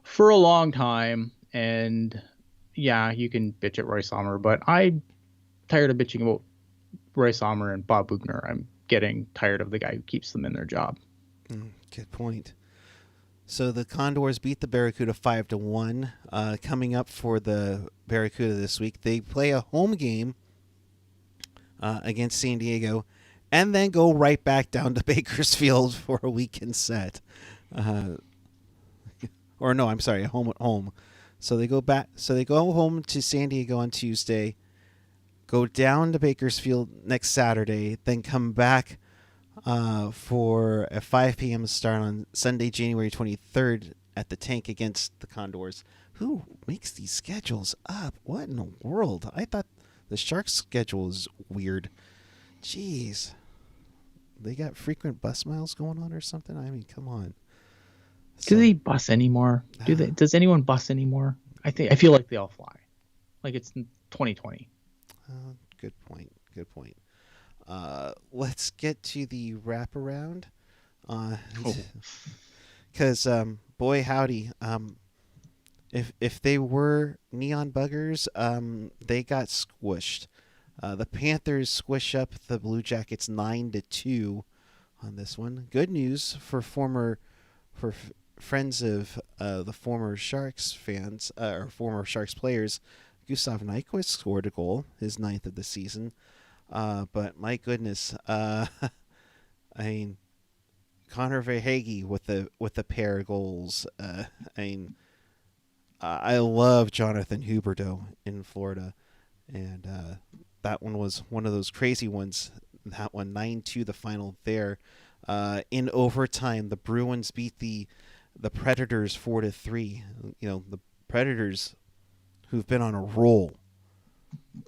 for a long time, and yeah, you can bitch at Roy Sommer, but I'm tired of bitching about Roy Sommer and Bob Bugner. I'm getting tired of the guy who keeps them in their job. Good point. So the Condors beat the Barracuda 5-1. Coming up for the Barracuda this week, they play a home game against San Diego, and then go right back down to Bakersfield for a weekend set. Or no, I'm sorry, a home at home. So they go back. So they go home to San Diego on Tuesday, go down to Bakersfield next Saturday, then come back for a 5 p.m. start on Sunday, January 23rd at the Tank against the Condors. Who makes these schedules up? What in the world? I thought the Sharks' schedule is weird. Jeez. They got frequent bus miles going on or something? I mean, come on. Do they bus anymore? Does anyone bus anymore? I feel like they all fly. Like it's 2020. Good point. Let's get to the wraparound. Because, boy, howdy. If they were neon buggers, they got squished. The Panthers squish up the Blue Jackets 9-2 on this one. Good news for friends of the former Sharks fans or former Sharks players. Gustav Nyquist scored a goal, his 9th of the season. But my goodness, I mean, Connor Verhaeghe with a pair of goals. I love Jonathan Huberdeau in Florida, and that one was one of those crazy ones. That one 9-2 the final there. In overtime, the Bruins beat the Predators 4-3. The Predators, who've been on a roll.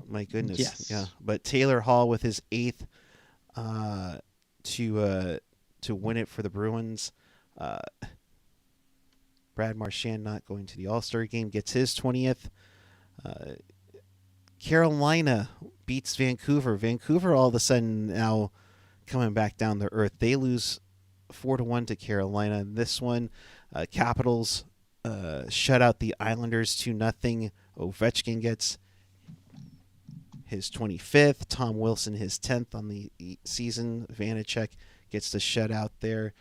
My goodness, yes. Yeah. But Taylor Hall with his 8th to win it for the Bruins. Brad Marchand not going to the All-Star game, gets his 20th. Carolina beats Vancouver. Vancouver all of a sudden now coming back down to earth. They lose 4-1 to Carolina. This one, Capitals shut out the Islanders 2-0. Ovechkin gets his 25th. Tom Wilson his 10th on the season. Vanacek gets the shutout there.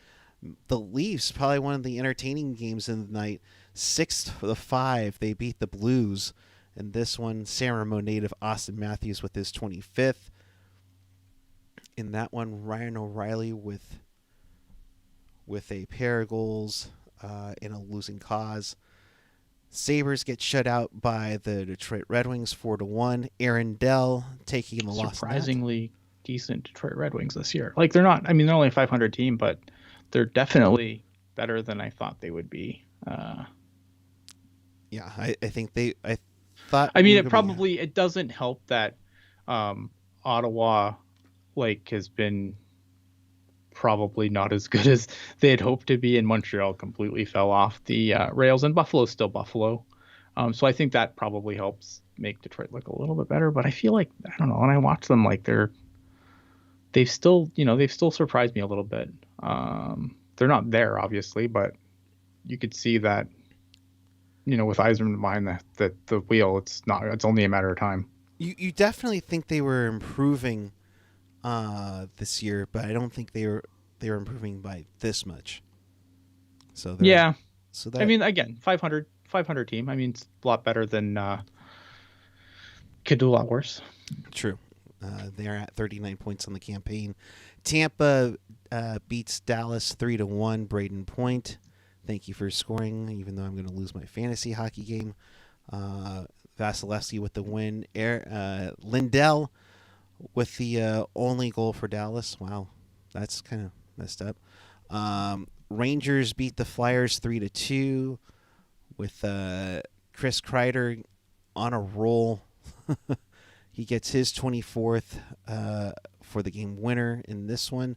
The Leafs, probably one of the entertaining games of the night. 6-5, they beat the Blues. And this one, San Ramon native Austin Matthews with his 25th. In that one, Ryan O'Reilly with a pair of goals in a losing cause. Sabres get shut out by the Detroit Red Wings 4-1. Aaron Dell taking the loss. Surprisingly decent Detroit Red Wings this year. Like they're they're only a 500 team, but they're definitely better than I thought they would be. Yeah, I think I thought. It doesn't help that Ottawa has been probably not as good as they had hoped to be, and Montreal completely fell off the rails, and Buffalo's still Buffalo. So I think that probably helps make Detroit look a little bit better. But I feel like, I don't know, when I watch them, they've still surprised me a little bit. They're not there, obviously, but you could see that, with Yzerman behind the wheel, it's only a matter of time. You definitely think they were improving this year, but I don't think they were improving by this much. So yeah. So that, again, 500 team. It's a lot better than could do a lot worse. True. They're at 39 points on the campaign. Tampa beats Dallas 3-1. Braden Point, thank you for scoring, even though I'm going to lose my fantasy hockey game. Vasilevsky with the win. Lindell with the only goal for Dallas. Wow, that's kind of messed up. Rangers beat the Flyers 3-2 with Chris Kreider on a roll. He gets his 24th for the game winner in this one.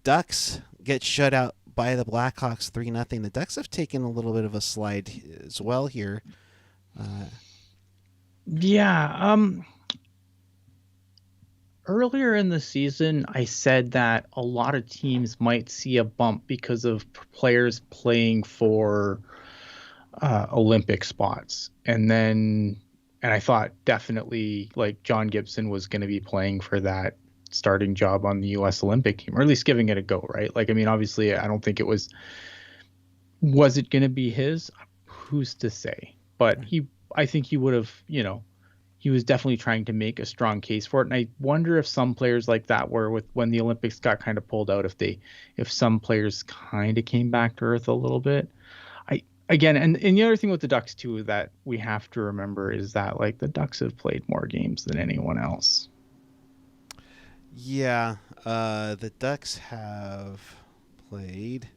Ducks get shut out by the Blackhawks 3-0. The Ducks have taken a little bit of a slide as well here. Earlier in the season, I said that a lot of teams might see a bump because of players playing for Olympic spots. And I thought definitely John Gibson was going to be playing for that starting job on the U.S. Olympic team, or at least giving it a go, right? Obviously, I don't think it was it going to be his? Who's to say? But I think he would have, he was definitely trying to make a strong case for it. And I wonder if some players like that were when the Olympics got kind of pulled out, if some players kind of came back to earth a little bit. And the other thing with the Ducks too that we have to remember is that the Ducks have played more games than anyone else. Yeah, the Ducks have played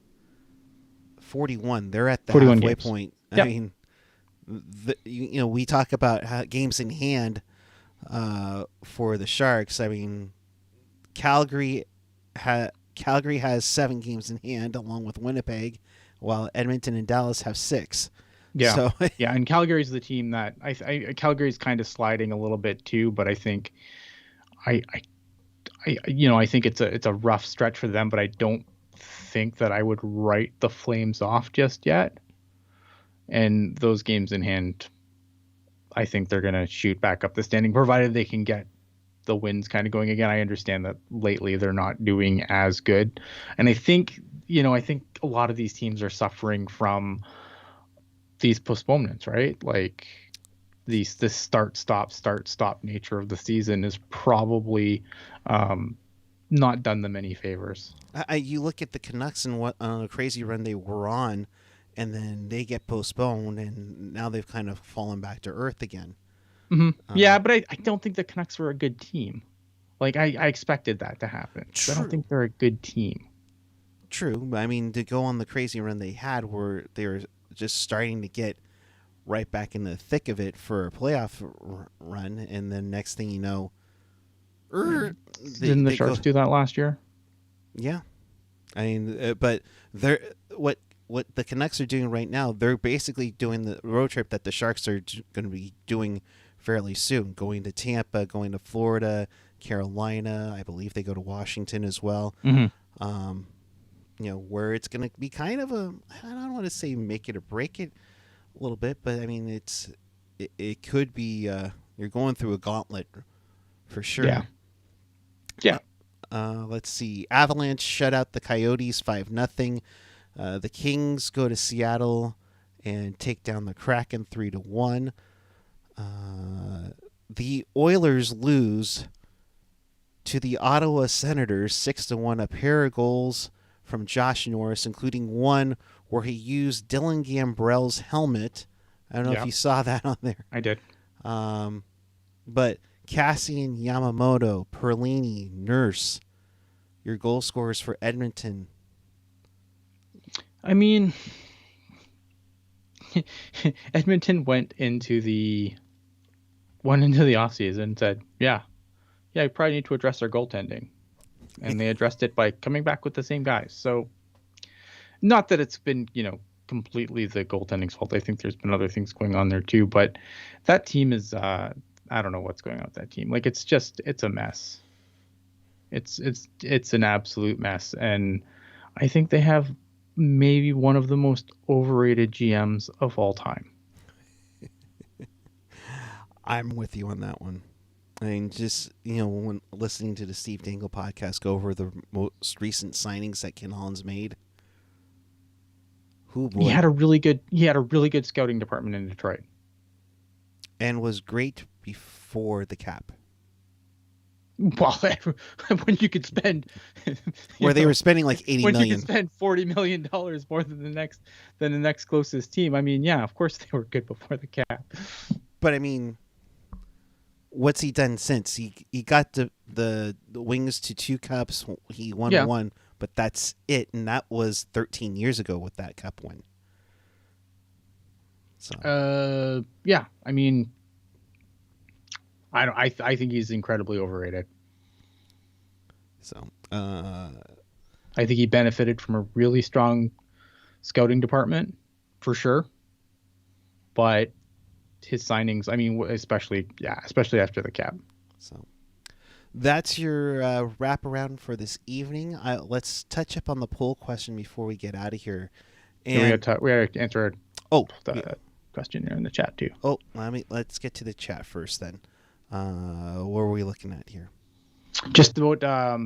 41. They're at the halfway point. Yep. We talk about games in hand for the Sharks. Calgary has 7 games in hand along with Winnipeg, while Edmonton and Dallas have 6. Yeah. So, yeah, and Calgary's the team that Calgary's kind of sliding a little bit too, but I think I think it's a rough stretch for them, but I don't think that I would write the Flames off just yet. And those games in hand, I think they're going to shoot back up the standing, provided they can get the wins kind of going again. I understand that lately they're not doing as good. And I think a lot of these teams are suffering from these postponements, right? Like this start stop nature of the season is probably not done them any favors. You look at the Canucks and what a crazy run they were on, and then they get postponed, and now they've kind of fallen back to earth again. Yeah, but I don't think the Canucks were a good team. Like I expected that to happen. I don't think they're a good team. True, but I mean, to go on the crazy run they had, where they were just starting to get right back in the thick of it for a playoff run, and then next thing you know, didn't the Sharks do that last year? Yeah, I mean, but they're what the Canucks are doing right now. They're basically doing the road trip that the Sharks are going to be doing fairly soon, going to Tampa, going to Florida, Carolina. I believe they go to Washington as well. Where it's going to be kind of I don't want to say make it or break it a little bit, but I mean, it could be, you're going through a gauntlet for sure. Yeah. Let's see. Avalanche shut out the Coyotes 5-0. The Kings go to Seattle and take down the Kraken 3-1. The Oilers lose to the Ottawa Senators 6-1. A pair of goals from Josh Norris, including one where he used Dylan Gambrell's helmet. I don't know if you saw that on there. I did. But Cassian Yamamoto, Perlini, Nurse, your goal scorers for Edmonton. I mean, Edmonton went into the offseason and said, yeah, we probably need to address our goaltending. And they addressed it by coming back with the same guys. So not that it's been, completely the goaltending's fault. I think there's been other things going on there too, but that team is, I don't know what's going on with that team. Like, it's a mess. It's an absolute mess. And I think they have maybe one of the most overrated GMs of all time. I'm with you on that one. I mean, just, when listening to the Steve Dangle podcast go over the most recent signings that Ken Holland's made. He had a really good scouting department in Detroit. And was great before the cap. Well, when you could spend where they were spending like $80 million. When you could spend $40 million more than the next closest team. I mean, yeah, of course they were good before the cap. But I mean, what's he done since? He got the Wings to 2 cups. He won one, but that's it, and that was 13 years ago with that cup win. So yeah, I mean, I think he's incredibly overrated. So I think he benefited from a really strong scouting department for sure, but his signings, I mean, especially after the cap. So that's your wrap around for this evening. Let's touch up on the poll question before we get out of here. And we got to answer the question there in the chat too. Oh, let's get to the chat first then. What are we looking at here? Just about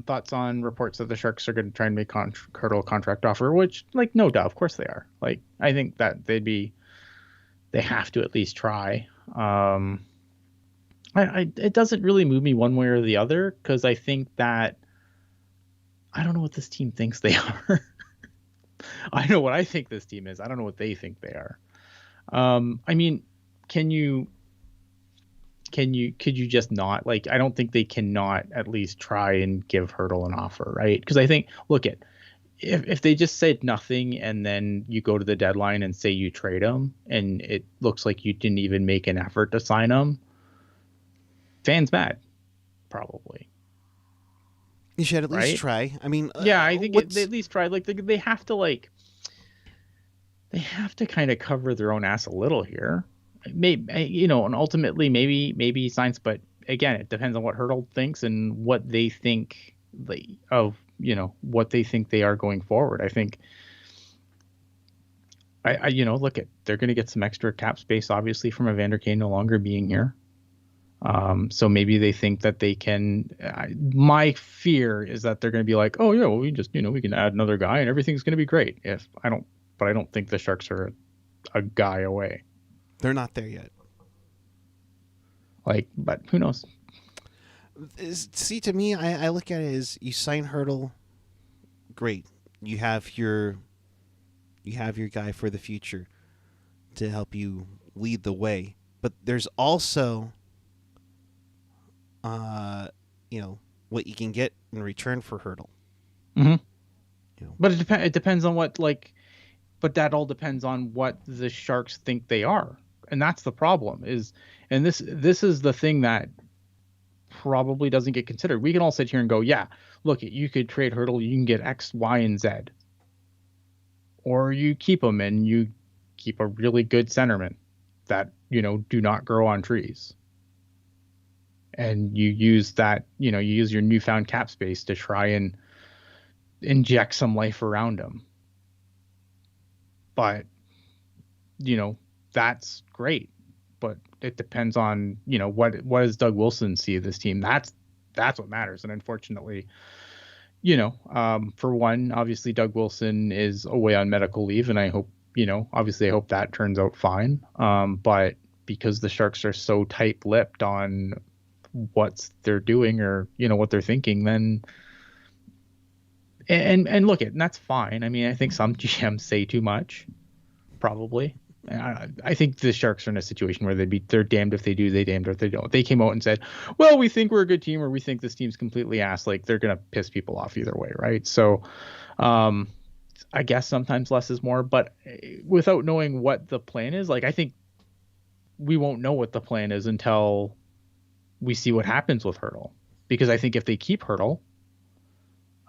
thoughts on reports that the Sharks are going to try and make Hurdle contract offer, which, like, no doubt, of course they are. Like, I think that they have to at least try. It doesn't really move me one way or the other, because I think that I don't know what this team thinks they are. I know what I think this team is. I don't know what they think they are. I mean, could you just not, like, I don't think they cannot at least try and give Hurdle an offer, right? Because I think, if they just said nothing and then you go to the deadline and say you trade him and it looks like you didn't even make an effort to sign him, fans mad, probably. You should at least try. I mean, I think they at least try. Like, they have to kind of cover their own ass a little here. Maybe, and ultimately maybe he signs, but again, it depends on what Hurdle thinks and what they think what they think they are going forward. I think they're going to get some extra cap space, obviously, from Evander Kane no longer being here. So maybe they think that they can. My fear is that they're going to be like, oh yeah, well, we just we can add another guy and everything's going to be great. But I don't think the Sharks are a guy away. They're not there yet. But who knows? See, to me, I look at it as you sign Hurdle, great. You have your guy for the future to help you lead the way. But there's also, what you can get in return for Hurdle. Mm-hmm. But it depends on what But that all depends on what the Sharks think they are, and that's the problem. And this is the thing that probably doesn't get considered. We can all sit here and go, yeah, look, you could trade Hurdle, you can get X, Y, and Z, or you keep him and you keep a really good centerman that do not grow on trees, and you use that you use your newfound cap space to try and inject some life around him. But that's great, but it depends on what does Doug Wilson see of this team. That's what matters. And unfortunately, for one, obviously Doug Wilson is away on medical leave, and I hope obviously I hope that turns out fine. But because the Sharks are so tight-lipped on what they're doing or what they're thinking, then and look and that's fine. I mean, I think some GMs say too much, probably. I think the Sharks are in a situation where they're damned if they do, they damned if they don't. If they came out and said, well, we think we're a good team, or we think this team's completely ass, like, they're gonna piss people off either way, right? So I guess sometimes less is more, but without knowing what the plan is, I think we won't know what the plan is until we see what happens with Hurdle. Because I think if they keep Hurdle,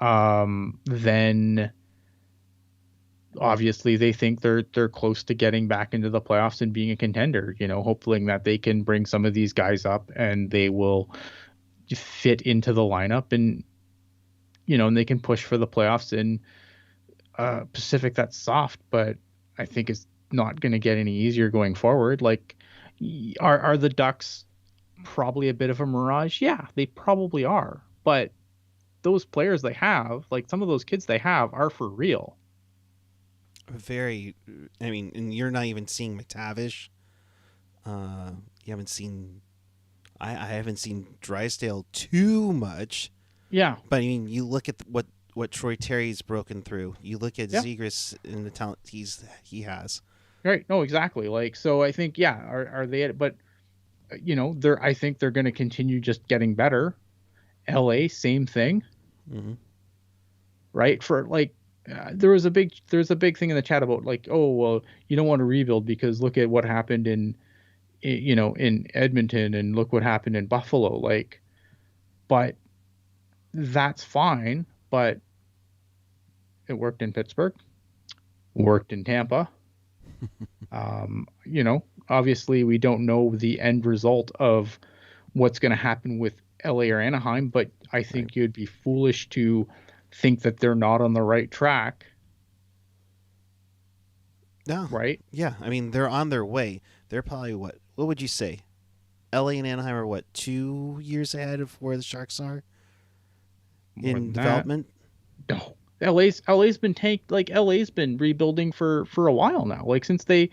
then obviously they think they're close to getting back into the playoffs and being a contender, hoping that they can bring some of these guys up and they will fit into the lineup, and and they can push for the playoffs in Pacific that's soft, but I think it's not going to get any easier going forward. Are the Ducks probably a bit of a mirage? Yeah, they probably are, but those players they have, some of those kids they have, are for real. Very, I mean, and you're not even seeing McTavish. You haven't seen, I haven't seen Drysdale too much. Yeah, but I mean, you look at what Troy Terry's broken through. You look at Zegras and the talent he has. Right. No, exactly. So I think, yeah, are they? But I think they're going to continue just getting better. LA, same thing. Mm-hmm. Right. There was a big thing in the chat about oh, well, you don't want to rebuild because look at what happened in Edmonton and look what happened in Buffalo. But that's fine. But it worked in Pittsburgh, worked in Tampa. Obviously we don't know the end result of what's going to happen with LA or Anaheim, but I think you'd be foolish to think that they're not on the right track. No. Right? Yeah. I mean, they're on their way. They're probably what would you say? LA and Anaheim are 2 years ahead of where the Sharks are in development? No. LA's been tanked. LA's been rebuilding for a while now. Since they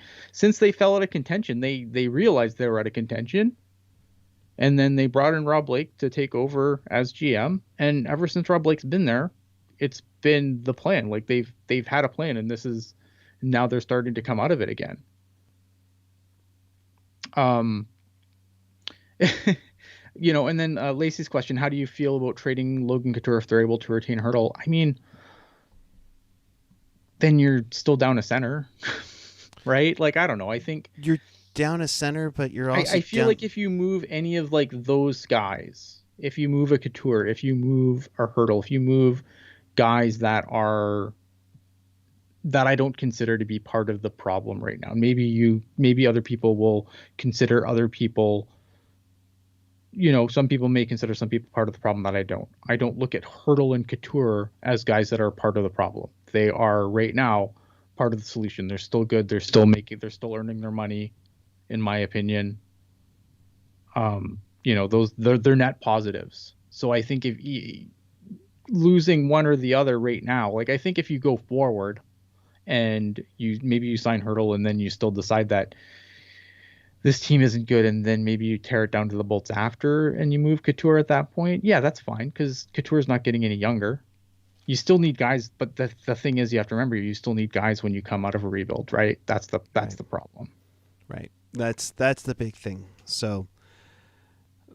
fell out of contention, they realized they were out of contention. And then they brought in Rob Blake to take over as GM, and ever since Rob Blake's been there, it's been the plan. They've had a plan, and now they're starting to come out of it again. And then Lacey's question: how do you feel about trading Logan Couture if they're able to retain Hurdle? I mean, then you're still down a center, right? I don't know. I think you're down a center, but you're also I feel like if you move any of those guys, if you move a Couture, if you move a Hurdle, if you move guys that I don't consider to be part of the problem right now, maybe other people will consider other people, some people may consider some people part of the problem that I don't look at Hurdle and Couture as guys that are part of the problem. They are right now part of the solution. They're still good. They're still earning their money, in my opinion. those they're net positives. So I think if losing one or the other right now, like I think if you go forward and you sign Hurdle and then you still decide that this team isn't good, and then maybe you tear it down to the bolts after and you move Couture at that point, yeah, that's fine because Couture's not getting any younger. You still need guys, but the thing is, you have to remember, you still need guys when you come out of a rebuild, right? That's the problem. Right. That's the big thing. So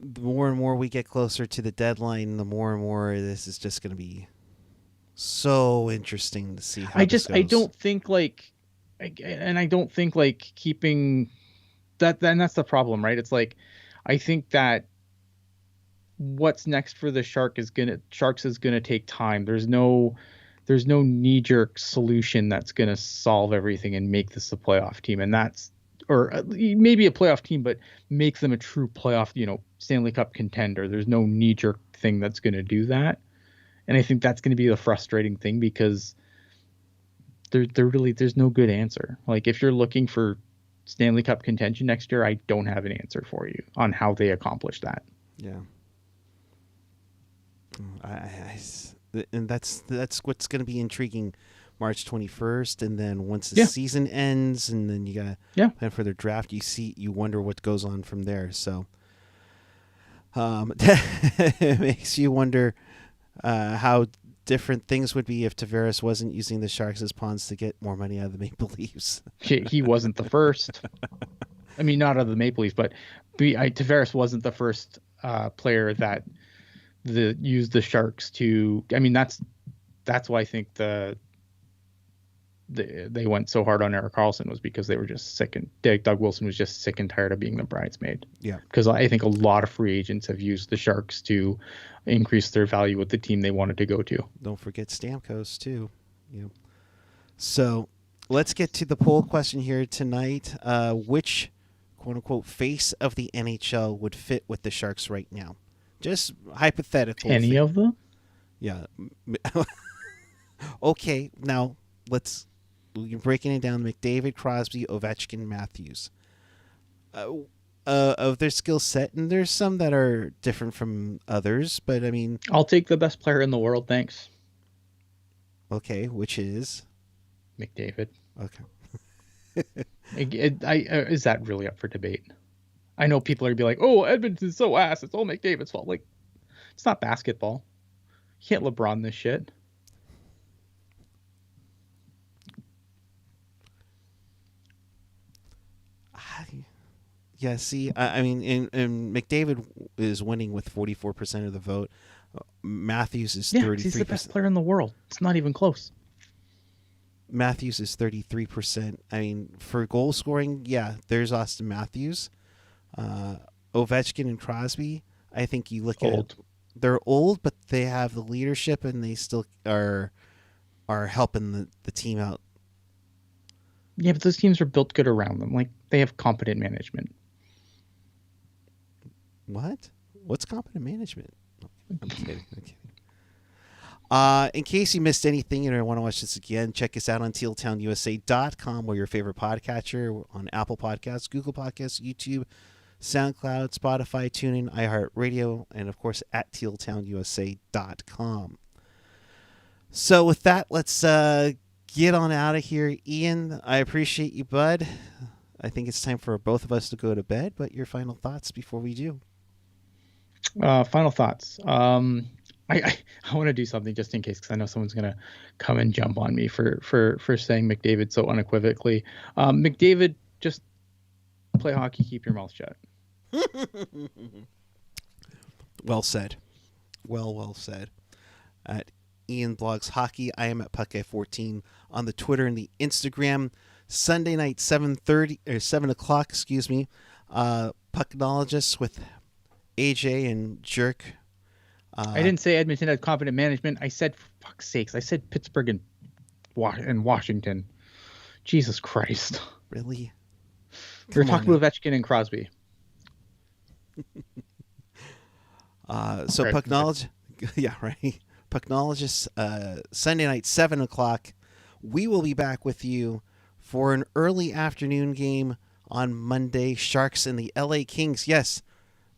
the more and more we get closer to the deadline, the more and more this is just going to be so interesting to see how this goes. I don't think like keeping that, then that's the problem, right? It's like, I think that what's next for the Sharks is gonna take time. There's no knee-jerk solution that's gonna solve everything and make this a playoff team, and that's, or maybe a playoff team, but make them a true playoff, Stanley Cup contender. There's no knee-jerk thing that's gonna do that, and I think that's gonna be the frustrating thing because there's no good answer. Like if you're looking for Stanley Cup contention next year, I don't have an answer for you on how they accomplish that. Yeah. And that's what's going to be intriguing, March 21st, and then once the season ends, and then you got plan for their draft. You wonder what goes on from there. So, it makes you wonder how different things would be if Tavares wasn't using the Sharks as pawns to get more money out of the Maple Leafs. He wasn't the first. I mean, not out of the Maple Leafs, but Tavares wasn't the first player that used the Sharks to. I mean, that's why I think they went so hard on Erik Karlsson, was because they were just sick, and Doug Wilson was just sick and tired of being the bridesmaid. Yeah. Because I think a lot of free agents have used the Sharks to increase their value with the team they wanted to go to. Don't forget Stamkos too. So let's get to the poll question here tonight. Which quote unquote face of the NHL would fit with the Sharks right now? Just hypothetical. Any of them? Yeah. Okay, now we're breaking it down. McDavid, Crosby, Ovechkin, Matthews. Of their skill set, and there's some that are different from others, but I mean... I'll take the best player in the world, thanks. Okay, which is? McDavid. Okay. Is that really up for debate? I know people are going to be like, oh, Edmonton's so ass, it's all McDavid's fault. Like, it's not basketball. You can't LeBron this shit. Yeah, see, I mean, and McDavid is winning with 44% of the vote. Matthews is 33%. He's the best player in the world. It's not even close. Matthews is 33%. I mean, for goal scoring, yeah, there's Austin Matthews. Ovechkin and Crosby, I think you look at, they're old, but they have the leadership, and they still are helping the team out. Yeah, but those teams are built good around them. Like, they have competent management. What? What's competent management? I'm kidding. In case you missed anything and you want to watch this again, check us out on tealtownusa.com, or your favorite podcatcher, on Apple Podcasts, Google Podcasts, YouTube, SoundCloud, Spotify, TuneIn, iHeartRadio, and of course at tealtownusa.com. So with that, let's get on out of here. Ian, I appreciate you, bud. I think it's time for both of us to go to bed, but your final thoughts before we do. Final thoughts. I want to do something just in case, because I know someone's going to come and jump on me for saying McDavid so unequivocally. McDavid, just play hockey, keep your mouth shut. Well said. Well said. At Ian Blogs Hockey, I am at Puckeye14 on the Twitter and the Instagram. Sunday night, 7 o'clock, Pucknologists with AJ and Jerk. I didn't say Edmonton had competent management. I said, for fuck's sakes, I said Pittsburgh and Washington. Jesus Christ. Really? We're talking about Ovechkin and Crosby. So right. Pucknology, yeah, right. Pucknologists, Sunday night, 7 o'clock. We will be back with you for an early afternoon game on Monday. Sharks and the LA Kings. Yes,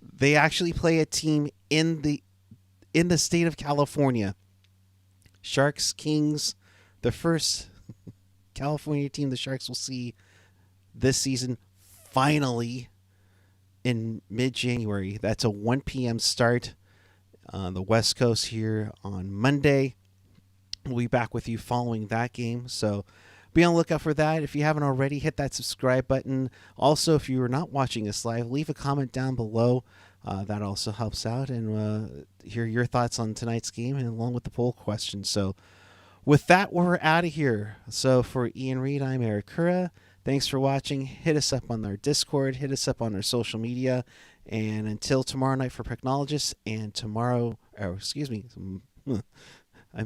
They actually play a team in the state of California. Sharks Kings, the first California team the Sharks will see this season, finally in mid-January. That's a 1 p.m. start on the West Coast here on Monday. We'll be back with you following that game, so be on the lookout for that. If you haven't already, hit that subscribe button. Also, if you are not watching us live, leave a comment down below. That also helps out, and hear your thoughts on tonight's game and along with the poll question. So with that, we're out of here. So for Ian Reed, I'm Eric Cura. Thanks for watching. Hit us up on our Discord. Hit us up on our social media. And until tomorrow night for Technologists, and tomorrow, I'm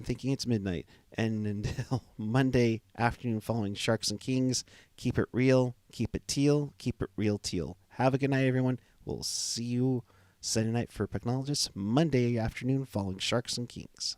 thinking it's midnight. And until Monday afternoon following Sharks and Kings, keep it real, keep it teal, keep it real teal. Have a good night, everyone. We'll see you Sunday night for Technologists, Monday afternoon following Sharks and Kings.